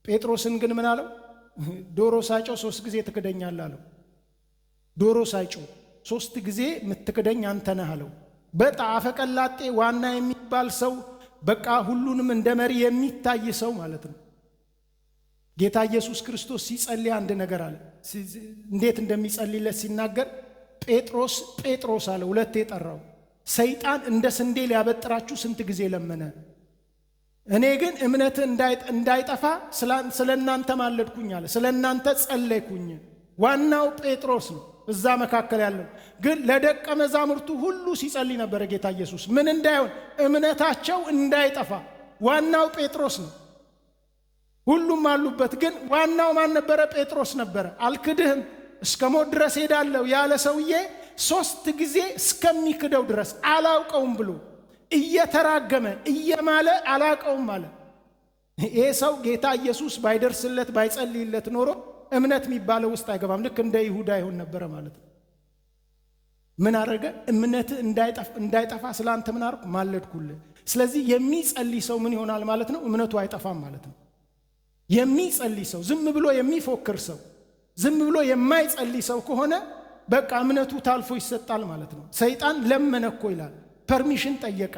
ጴጥሮስን ግን ምን አለው? ዶሮ ሳይጮህ 3 ጊዜ ትክደኛለህ አለው። ዶሮ ሳይጮህ 3 ጊዜ የምትክደኝ አንተ ነህ አለው። በጣም አፈቀላጤ ዋና የሚባል ሰው በቃ ሁሉንም እንደ መሪ የሚታይ ሰው ማለት ነው። ጌታ ኢየሱስ ክርስቶስ ሲጸልይ አንድ ነገር አለ። እንዴት እንደሚጸልይለት ሲናገር ጴጥሮስ ጴጥሮስ አለ፣ 2 ጠራው። ሰይጣን እንደ ስንዴ ሊያበጥራችሁ ስንት ጊዜ ለመነ፣ እኔ ግን እምነት እንዳይጠፋ ስለ እናንተ ማለድኩኝ አለ። ስለ እናንተ ጸለይኩኝ። ዋናው ጴጥሮስ ነው እዛ መካከል ያለው። ግን ለደቀ መዛሙርቱ ሁሉ ሲጸልይ ነበረ ጌታ ኢየሱስ ምን እንዳይሆን? እምነታቸው እንዳይጠፋ። ዋናው ጴጥሮስ ነው። ሁሉም አሉበት፣ ግን ዋናው ማን ነበረ? ጴጥሮስ ነበረ። አልክድህም እስከ ሞት ድረስ ሄዳለሁ ያለ ሰውዬ 3 ጊዜ እስከሚክደው ድረስ አላውቀውም ብሎ እየተራገመ እየማለ አላውቀውም አለ። ይሄ ሰው ጌታ ኢየሱስ ባይደርስለት ባይጸልይለት ኖሮ እምነት የሚባለው ውስጥ አይገባም። ልክ እንደ ይሁዳ ይሆን ነበረ ማለት ነው። ምን አደረገ? እምነት እንዳይጠፋ ስላንተ ምን አርኩ? ማለድኩልህ። ስለዚህ የሚጸልይ ሰው ምን ይሆናል ማለት ነው? እምነቱ አይጠፋም ማለት ነው። የሚጸልይ ሰው፣ ዝም ብሎ የሚፎክር ሰው፣ ዝም ብሎ የማይጸልይ ሰው ከሆነ በቃ እምነቱ ታልፎ ይሰጣል ማለት ነው። ሰይጣን ለመነ እኮ ይላል፣ ፐርሚሽን ጠየቀ።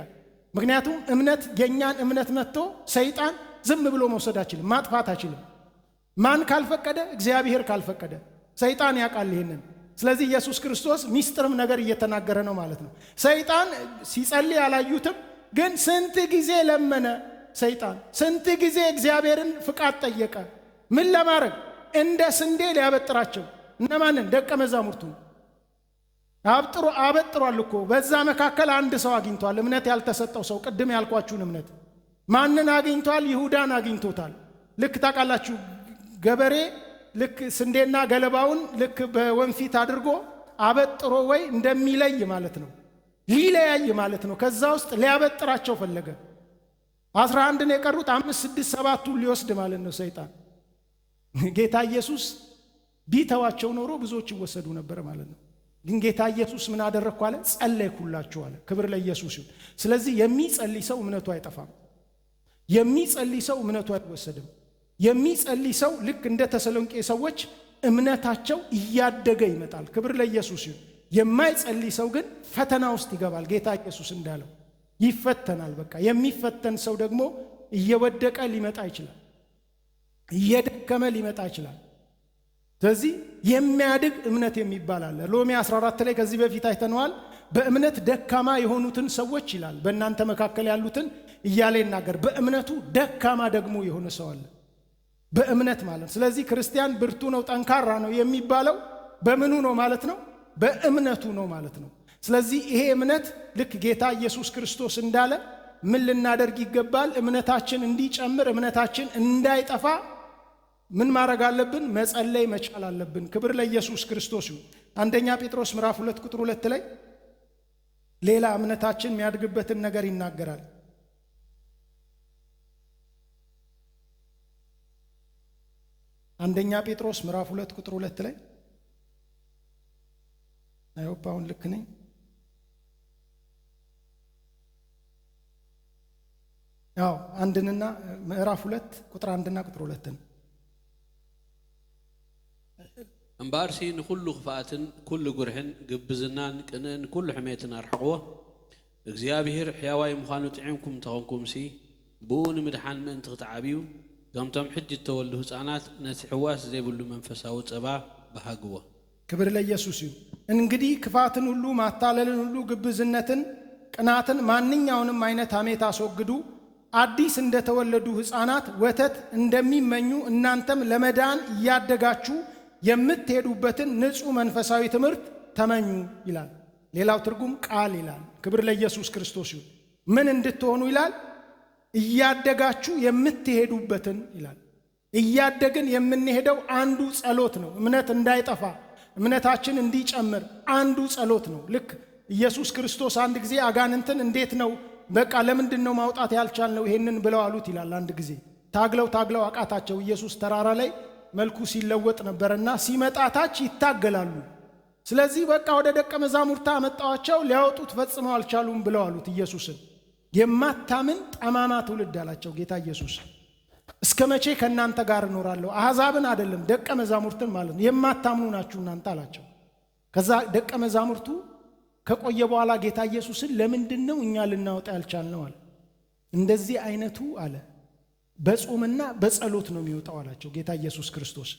ምክንያቱም እምነት የኛን እምነት መጥቶ ሰይጣን ዝም ብሎ መውሰድ አይችልም፣ ማጥፋት አይችልም። ማን ካልፈቀደ? እግዚአብሔር ካልፈቀደ። ሰይጣን ያውቃል ይሄንን። ስለዚህ ኢየሱስ ክርስቶስ ሚስጥርም ነገር እየተናገረ ነው ማለት ነው። ሰይጣን ሲጸልይ አላዩትም፣ ግን ስንት ጊዜ ለመነ። ሰይጣን ስንት ጊዜ እግዚአብሔርን ፍቃድ ጠየቀ። ምን ለማድረግ? እንደ ስንዴ ሊያበጥራቸው። እነማንን? ደቀ መዛሙርቱን አበጥሯል እኮ። በዛ መካከል አንድ ሰው አግኝቷል፣ እምነት ያልተሰጠው ሰው። ቅድም ያልኳችሁን እምነት ማንን አግኝቷል? ይሁዳን አግኝቶታል። ልክ ታውቃላችሁ፣ ገበሬ ልክ ስንዴና ገለባውን ልክ በወንፊት አድርጎ አበጥሮ ወይ እንደሚለይ ማለት ነው፣ ሊለያይ ማለት ነው። ከዛ ውስጥ ሊያበጥራቸው ፈለገ። 11 ነው የቀሩት፣ 5 6 7ቱን ሊወስድ ማለት ነው ሰይጣን። ጌታ ኢየሱስ ቢተዋቸው ኖሮ ብዙዎች ይወሰዱ ነበር ማለት ነው። ግን ጌታ ኢየሱስ ምን አደረግኩ አለ? ጸለይኩላችሁ አለ። ክብር ለኢየሱስ ይሁን። ስለዚህ የሚጸልይ ሰው እምነቱ አይጠፋም። የሚጸልይ ሰው እምነቱ አይወሰድም። የሚጸልይ ሰው ልክ እንደ ተሰሎንቄ ሰዎች እምነታቸው እያደገ ይመጣል። ክብር ለኢየሱስ ይሁን። የማይጸልይ ሰው ግን ፈተና ውስጥ ይገባል። ጌታ ኢየሱስ እንዳለው ይፈተናል። በቃ የሚፈተን ሰው ደግሞ እየወደቀ ሊመጣ ይችላል፣ እየደከመ ሊመጣ ይችላል። ስለዚህ የሚያድግ እምነት የሚባል አለ። ሮሜ 14 ላይ ከዚህ በፊት አይተነዋል። በእምነት ደካማ የሆኑትን ሰዎች ይላል፣ በእናንተ መካከል ያሉትን እያለ ይናገር። በእምነቱ ደካማ ደግሞ የሆነ ሰው አለ፣ በእምነት ማለት። ስለዚህ ክርስቲያን ብርቱ ነው ጠንካራ ነው የሚባለው በምኑ ነው ማለት ነው? በእምነቱ ነው ማለት ነው። ስለዚህ ይሄ እምነት ልክ ጌታ ኢየሱስ ክርስቶስ እንዳለ ምን ልናደርግ ይገባል? እምነታችን እንዲጨምር፣ እምነታችን እንዳይጠፋ ምን ማድረግ አለብን? መጸለይ መቻል አለብን። ክብር ለኢየሱስ ክርስቶስ ይሁን። አንደኛ ጴጥሮስ ምዕራፍ 2 ቁጥር 2 ላይ ሌላ እምነታችን የሚያድግበትን ነገር ይናገራል። አንደኛ ጴጥሮስ ምዕራፍ 2 ቁጥር 2 ላይ አይሆፕ አሁን ልክ ነኝ። ያው አንድንና ምዕራፍ 2 ቁጥር 1ና ቁጥር 2 እምባርሲ ንኩሉ ክፋኣትን ኩሉ ጉርሕን ግብዝናን ቅንእን ኩሉ ሕሜትን ኣርሕቕዎ እግዚአብሔር ሕያዋይ ምዃኑ ጥዒምኩም ተኾንኩምሲ ብኡ ንምድሓን ምእንቲ ክትዓብዩ ከምቶም ሕጂ እተወልዱ ህፃናት ነቲ ሕዋስ ዘይብሉ መንፈሳዊ ጸባ በሃግዎ። ክብር ለኢየሱስ ይሁን። እንግዲህ ክፋትን ሁሉ፣ ማታለልን ሁሉ፣ ግብዝነትን፣ ቅናትን፣ ማንኛውንም አይነት ሐሜት አስወግዱ። አዲስ እንደተወለዱ ህፃናት ወተት እንደሚመኙ እናንተም ለመዳን እያደጋችሁ የምትሄዱበትን ንጹህ መንፈሳዊ ትምህርት ተመኙ ይላል። ሌላው ትርጉም ቃል ይላል። ክብር ለኢየሱስ ክርስቶስ ይሁን። ምን እንድትሆኑ ይላል? እያደጋችሁ የምትሄዱበትን ይላል። እያደግን የምንሄደው አንዱ ጸሎት ነው። እምነት እንዳይጠፋ እምነታችን እንዲጨምር አንዱ ጸሎት ነው። ልክ ኢየሱስ ክርስቶስ አንድ ጊዜ አጋንንትን እንዴት ነው በቃ ለምንድን ነው ማውጣት ያልቻልነው ይሄንን ብለው አሉት ይላል። አንድ ጊዜ ታግለው አቃታቸው። ኢየሱስ ተራራ ላይ መልኩ ሲለወጥ ነበርና ሲመጣ ታች ይታገላሉ። ስለዚህ በቃ ወደ ደቀ መዛሙርታ አመጣዋቸው፣ ሊያወጡት ፈጽመው አልቻሉም ብለው አሉት ኢየሱስን። የማታምን ጠማማ ትውልድ አላቸው ጌታ ኢየሱስ። እስከ መቼ ከእናንተ ጋር እኖራለሁ? አሕዛብን አይደለም ደቀ መዛሙርትን ማለት ነው። የማታምኑ ናችሁ እናንተ አላቸው። ከዛ ደቀ መዛሙርቱ ከቆየ በኋላ ጌታ ኢየሱስን ለምንድን ነው እኛ ልናወጣ ያልቻልነው አለ። እንደዚህ አይነቱ አለ በጾምና በጸሎት ነው የሚወጣው አላቸው ጌታ ኢየሱስ ክርስቶስ።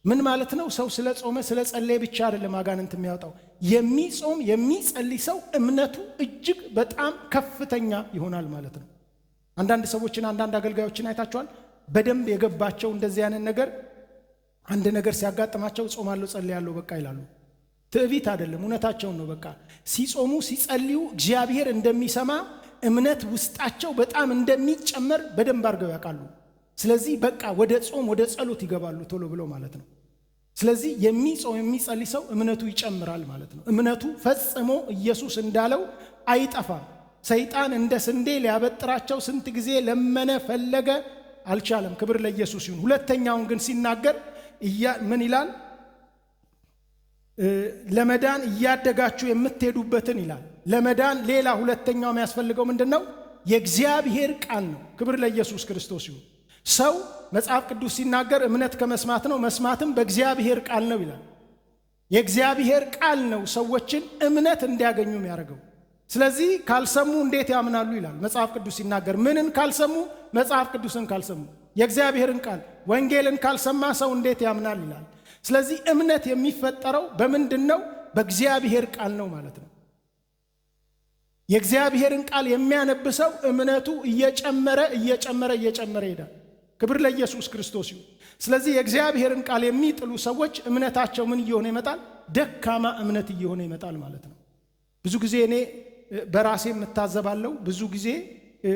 ምን ማለት ነው? ሰው ስለ ጾመ ስለ ጸለየ ብቻ አይደለም አጋንንት የሚያወጣው። የሚጾም የሚጸልይ ሰው እምነቱ እጅግ በጣም ከፍተኛ ይሆናል ማለት ነው። አንዳንድ ሰዎችን አንዳንድ አገልጋዮችን አይታችኋል። በደንብ የገባቸው እንደዚህ አይነት ነገር አንድ ነገር ሲያጋጥማቸው ጾማለሁ ጸልያለሁ በቃ ይላሉ። ትዕቢት አይደለም፣ እውነታቸውን ነው። በቃ ሲጾሙ ሲጸልዩ እግዚአብሔር እንደሚሰማ እምነት ውስጣቸው በጣም እንደሚጨመር በደንብ አድርገው ያውቃሉ። ስለዚህ በቃ ወደ ጾም ወደ ጸሎት ይገባሉ ቶሎ ብለው ማለት ነው። ስለዚህ የሚጾም የሚጸልይ ሰው እምነቱ ይጨምራል ማለት ነው። እምነቱ ፈጽሞ ኢየሱስ እንዳለው አይጠፋም። ሰይጣን እንደ ስንዴ ሊያበጥራቸው ስንት ጊዜ ለመነ፣ ፈለገ፣ አልቻለም። ክብር ለኢየሱስ ይሁን። ሁለተኛውን ግን ሲናገር ምን ይላል? ለመዳን እያደጋችሁ የምትሄዱበትን ይላል። ለመዳን ሌላ ሁለተኛው የሚያስፈልገው ምንድነው? የእግዚአብሔር ቃል ነው። ክብር ለኢየሱስ ክርስቶስ ይሁን። ሰው መጽሐፍ ቅዱስ ሲናገር እምነት ከመስማት ነው፣ መስማትም በእግዚአብሔር ቃል ነው ይላል። የእግዚአብሔር ቃል ነው ሰዎችን እምነት እንዲያገኙ የሚያደርገው። ስለዚህ ካልሰሙ እንዴት ያምናሉ ይላል መጽሐፍ ቅዱስ ሲናገር። ምንን ካልሰሙ? መጽሐፍ ቅዱስን ካልሰሙ፣ የእግዚአብሔርን ቃል ወንጌልን ካልሰማ ሰው እንዴት ያምናል ይላል። ስለዚህ እምነት የሚፈጠረው በምንድነው? በእግዚአብሔር ቃል ነው ማለት ነው። የእግዚአብሔርን ቃል የሚያነብሰው እምነቱ እየጨመረ ይሄዳል። ክብር ለኢየሱስ ክርስቶስ ይሁን። ስለዚህ የእግዚአብሔርን ቃል የሚጥሉ ሰዎች እምነታቸው ምን እየሆነ ይመጣል? ደካማ እምነት እየሆነ ይመጣል ማለት ነው። ብዙ ጊዜ እኔ በራሴ የምታዘባለው ብዙ ጊዜ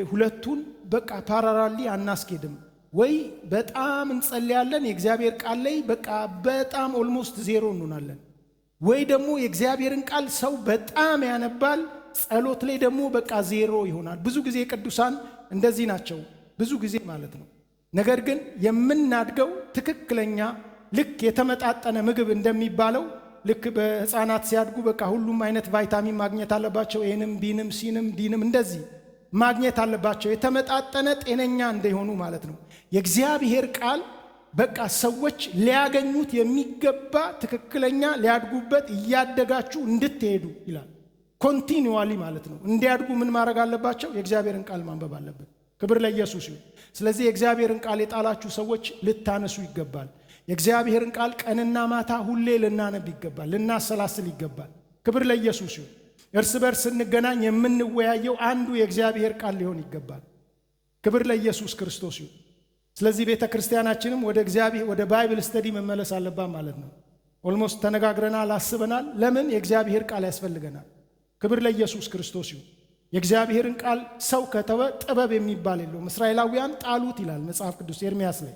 ሁለቱን በቃ ፓራራሊ አናስኬድም። ወይ በጣም እንጸልያለን የእግዚአብሔር ቃል ላይ በቃ በጣም ኦልሞስት ዜሮ እንሆናለን። ወይ ደግሞ የእግዚአብሔርን ቃል ሰው በጣም ያነባል፣ ጸሎት ላይ ደግሞ በቃ ዜሮ ይሆናል። ብዙ ጊዜ ቅዱሳን እንደዚህ ናቸው፣ ብዙ ጊዜ ማለት ነው። ነገር ግን የምናድገው ትክክለኛ ልክ የተመጣጠነ ምግብ እንደሚባለው ልክ በህፃናት ሲያድጉ በቃ ሁሉም አይነት ቫይታሚን ማግኘት አለባቸው። ኤንም ቢንም ሲንም ዲንም እንደዚህ ማግኘት አለባቸው፣ የተመጣጠነ ጤነኛ እንደሆኑ ማለት ነው። የእግዚአብሔር ቃል በቃ ሰዎች ሊያገኙት የሚገባ ትክክለኛ ሊያድጉበት እያደጋችሁ እንድትሄዱ ይላል። ኮንቲኒዩዋሊ ማለት ነው። እንዲያድጉ ምን ማድረግ አለባቸው? የእግዚአብሔርን ቃል ማንበብ አለበት። ክብር ለኢየሱስ ይሁን። ስለዚህ የእግዚአብሔርን ቃል የጣላችሁ ሰዎች ልታነሱ ይገባል። የእግዚአብሔርን ቃል ቀንና ማታ ሁሌ ልናነብ ይገባል፣ ልናሰላስል ይገባል። ክብር ለኢየሱስ ይሁን። እርስ በርስ ስንገናኝ የምንወያየው አንዱ የእግዚአብሔር ቃል ሊሆን ይገባል። ክብር ለኢየሱስ ክርስቶስ ይሁን። ስለዚህ ቤተ ክርስቲያናችንም ወደ እግዚአብሔር ወደ ባይብል ስተዲ መመለስ አለባት ማለት ነው። ኦልሞስት ተነጋግረናል፣ አስበናል። ለምን የእግዚአብሔር ቃል ያስፈልገናል? ክብር ለኢየሱስ ክርስቶስ ይሁን። የእግዚአብሔርን ቃል ሰው ከተወ ጥበብ የሚባል የለውም። እስራኤላውያን ጣሉት ይላል መጽሐፍ ቅዱስ ኤርምያስ ላይ።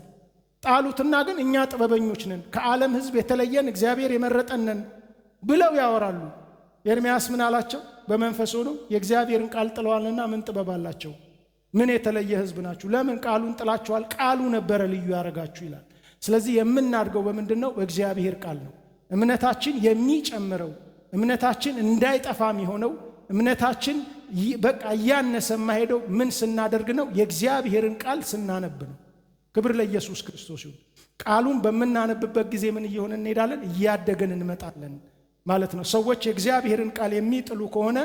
ጣሉትና ግን እኛ ጥበበኞች ነን፣ ከዓለም ሕዝብ የተለየን እግዚአብሔር የመረጠን ነን ብለው ያወራሉ። ኤርምያስ ምን አላቸው? በመንፈስ ሆነው የእግዚአብሔርን ቃል ጥለዋልና ምን ጥበብ አላቸው? ምን የተለየ ሕዝብ ናችሁ? ለምን ቃሉን ጥላችኋል? ቃሉ ነበረ ልዩ ያረጋችሁ ይላል። ስለዚህ የምናድገው በምንድነው? በእግዚአብሔር ቃል ነው። እምነታችን የሚጨምረው እምነታችን እንዳይጠፋ የሚሆነው እምነታችን በቃ እያነሰ የማይሄደው ምን ስናደርግ ነው? የእግዚአብሔርን ቃል ስናነብ ነው። ክብር ለኢየሱስ ክርስቶስ ይሁን። ቃሉን በምናነብበት ጊዜ ምን እየሆነ እንሄዳለን? እያደገን እንመጣለን ማለት ነው። ሰዎች የእግዚአብሔርን ቃል የሚጥሉ ከሆነ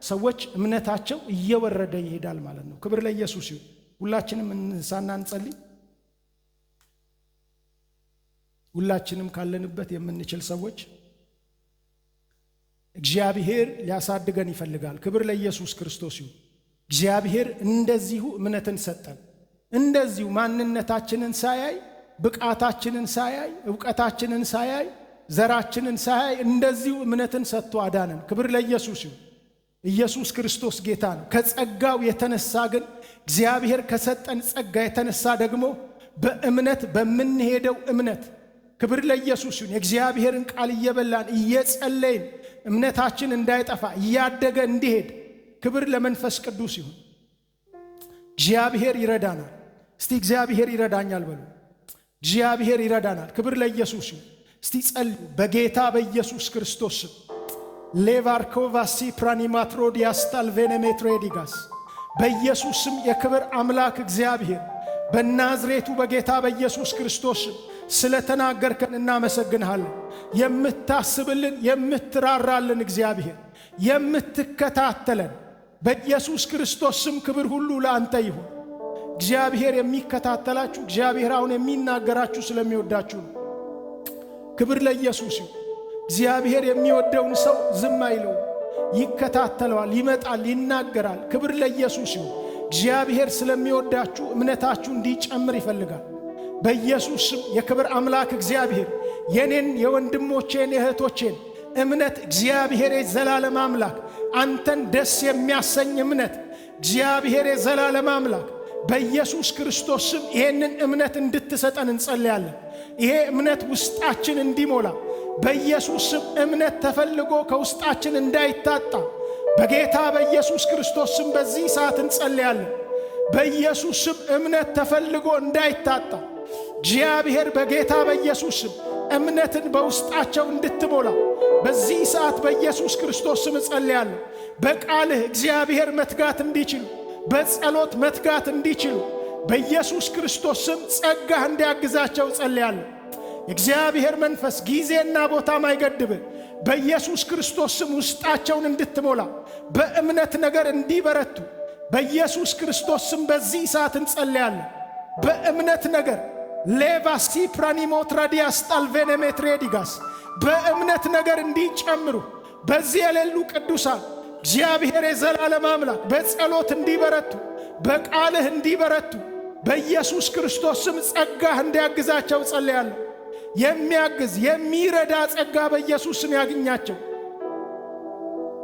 ሰዎች እምነታቸው እየወረደ ይሄዳል ማለት ነው። ክብር ለኢየሱስ ይሁን። ሁላችንም እንሳና እንጸልይ። ሁላችንም ካለንበት የምንችል ሰዎች እግዚአብሔር ሊያሳድገን ይፈልጋል። ክብር ለኢየሱስ ክርስቶስ ይሁን። እግዚአብሔር እንደዚሁ እምነትን ሰጠን። እንደዚሁ ማንነታችንን ሳያይ፣ ብቃታችንን ሳያይ፣ ዕውቀታችንን ሳያይ፣ ዘራችንን ሳያይ እንደዚሁ እምነትን ሰጥቶ አዳነን። ክብር ለኢየሱስ ይሁን። ኢየሱስ ክርስቶስ ጌታ ነው። ከጸጋው የተነሳ ግን እግዚአብሔር ከሰጠን ጸጋ የተነሳ ደግሞ በእምነት በምንሄደው እምነት ክብር ለኢየሱስ ይሁን። የእግዚአብሔርን ቃል እየበላን እየጸለይን እምነታችን እንዳይጠፋ እያደገ እንዲሄድ ክብር ለመንፈስ ቅዱስ ይሁን። እግዚአብሔር ይረዳናል። እስቲ እግዚአብሔር ይረዳኛል በሉ። እግዚአብሔር ይረዳናል። ክብር ለኢየሱስ ይሁን። እስቲ ጸልዩ። በጌታ በኢየሱስ ክርስቶስ ሌቫርኮቫሲ ፕራኒማትሮዲያስ ታልቬኔሜትሬዲጋስ በኢየሱስ ስም የክብር አምላክ እግዚአብሔር በናዝሬቱ በጌታ በኢየሱስ ክርስቶስ ስለተናገርከን እናመሰግንሃለን። የምታስብልን የምትራራልን እግዚአብሔር የምትከታተለን በኢየሱስ ክርስቶስ ስም ክብር ሁሉ ለአንተ ይሁን። እግዚአብሔር የሚከታተላችሁ እግዚአብሔር አሁን የሚናገራችሁ ስለሚወዳችሁ ነው። ክብር ለኢየሱስ ይሁን። እግዚአብሔር የሚወደውን ሰው ዝም አይለው፣ ይከታተለዋል፣ ይመጣል፣ ይናገራል። ክብር ለኢየሱስ ይሁን። እግዚአብሔር ስለሚወዳችሁ እምነታችሁ እንዲጨምር ይፈልጋል። በኢየሱስ ስም የክብር አምላክ እግዚአብሔር የኔን የወንድሞቼን የእህቶቼን እምነት እግዚአብሔር የዘላለም አምላክ አንተን ደስ የሚያሰኝ እምነት እግዚአብሔር የዘላለም አምላክ በኢየሱስ ክርስቶስ ስም ይሄንን እምነት እንድትሰጠን እንጸልያለን። ይሄ እምነት ውስጣችን እንዲሞላ በኢየሱስ ስም እምነት ተፈልጎ ከውስጣችን እንዳይታጣ በጌታ በኢየሱስ ክርስቶስ ስም በዚህ ሰዓት እንጸልያለን። በኢየሱስ ስም እምነት ተፈልጎ እንዳይታጣ እግዚአብሔር በጌታ በኢየሱስ ስም እምነትን በውስጣቸው እንድትሞላ በዚህ ሰዓት በኢየሱስ ክርስቶስ ስም እጸልያለሁ። በቃልህ እግዚአብሔር መትጋት እንዲችሉ፣ በጸሎት መትጋት እንዲችሉ በኢየሱስ ክርስቶስ ስም ጸጋህ እንዲያግዛቸው እጸልያለሁ። እግዚአብሔር መንፈስ ጊዜና ቦታ ማይገድብ በኢየሱስ ክርስቶስ ስም ውስጣቸውን እንድትሞላ በእምነት ነገር እንዲበረቱ በኢየሱስ ክርስቶስ ስም በዚህ ሰዓት እንጸልያለን። በእምነት ነገር ሌቫሲ ፕራኒሞትራዲያስ ጣልቬኔሜትሬዲጋስ በእምነት ነገር እንዲጨምሩ በዚህ የሌሉ ቅዱሳን እግዚአብሔር የዘላለም አምላክ በጸሎት እንዲበረቱ በቃልህ እንዲበረቱ በኢየሱስ ክርስቶስ ስም ጸጋህ እንዲያግዛቸው ጸልያለሁ። የሚያግዝ የሚረዳ ጸጋ በኢየሱስ ስም ያግኛቸው።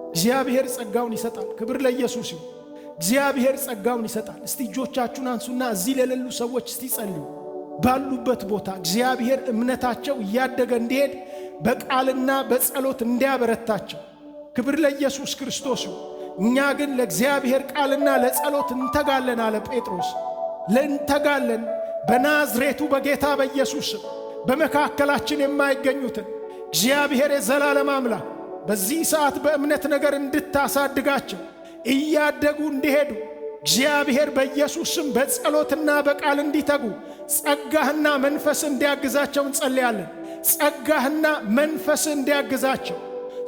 እግዚአብሔር ጸጋውን ይሰጣል። ክብር ለኢየሱስ ይሁን። እግዚአብሔር ጸጋውን ይሰጣል። እስቲ እጆቻችሁን አንሱና እዚህ ለሌሉ ሰዎች እስቲ ጸልዩ። ባሉበት ቦታ እግዚአብሔር እምነታቸው እያደገ እንዲሄድ በቃልና በጸሎት እንዲያበረታቸው። ክብር ለኢየሱስ ክርስቶስ ይሁን። እኛ ግን ለእግዚአብሔር ቃልና ለጸሎት እንተጋለን አለ ጴጥሮስ። ለእንተጋለን በናዝሬቱ በጌታ በኢየሱስ ስም በመካከላችን የማይገኙትን እግዚአብሔር የዘላለም አምላክ በዚህ ሰዓት በእምነት ነገር እንድታሳድጋቸው እያደጉ እንዲሄዱ እግዚአብሔር በኢየሱስ ስም በጸሎትና በቃል እንዲተጉ ጸጋህና መንፈስ እንዲያግዛቸው እንጸልያለን። ጸጋህና መንፈስ እንዲያግዛቸው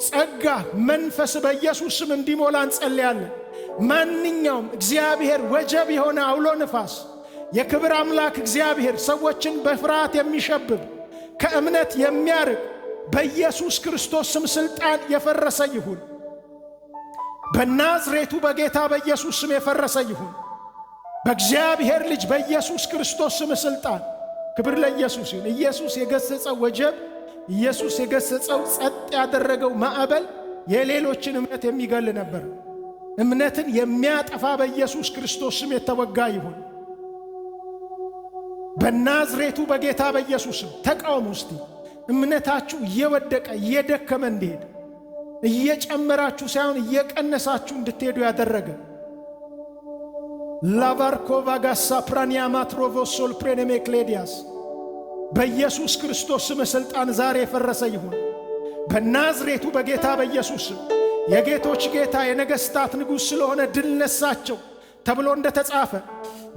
ጸጋ መንፈስ በኢየሱስ ስም እንዲሞላ እንጸልያለን። ማንኛውም እግዚአብሔር ወጀብ የሆነ አውሎ ንፋስ የክብር አምላክ እግዚአብሔር ሰዎችን በፍርሃት የሚሸብብ ከእምነት የሚያርቅ በኢየሱስ ክርስቶስ ስም ሥልጣን የፈረሰ ይሁን። በናዝሬቱ በጌታ በኢየሱስ ስም የፈረሰ ይሁን። በእግዚአብሔር ልጅ በኢየሱስ ክርስቶስ ስም ሥልጣን ክብር ለኢየሱስ ይሁን። ኢየሱስ የገሰጸው ወጀብ፣ ኢየሱስ የገሰጸው ጸጥ ያደረገው ማዕበል የሌሎችን እምነት የሚገል ነበር። እምነትን የሚያጠፋ በኢየሱስ ክርስቶስ ስም የተወጋ ይሁን። በናዝሬቱ በጌታ በኢየሱስ ስም ተቃውሙ። እስቲ እምነታችሁ እየወደቀ እየደከመ እንዲሄድ እየጨመራችሁ ሳይሆን እየቀነሳችሁ እንድትሄዱ ያደረገ ላቫርኮቫ ጋሳ ፕራኒያ ማትሮቮሶል ፕሬኔሜክሌዲያስ በኢየሱስ ክርስቶስ ስም ሥልጣን ዛሬ የፈረሰ ይሁን። በናዝሬቱ በጌታ በኢየሱስ ስም የጌቶች ጌታ የነገሥታት ንጉሥ ስለሆነ ድል ነሳቸው ተብሎ እንደተጻፈ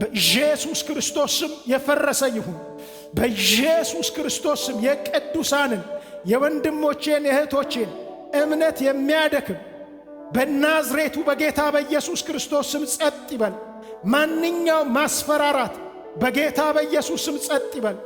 በኢየሱስ ክርስቶስ ስም የፈረሰ ይሁን። በኢየሱስ ክርስቶስ ስም የቅዱሳንን የወንድሞቼን የእህቶቼን እምነት የሚያደክም በናዝሬቱ በጌታ በኢየሱስ ክርስቶስ ስም ጸጥ ይበል። ማንኛውም ማስፈራራት በጌታ በኢየሱስ ስም ጸጥ ይበል።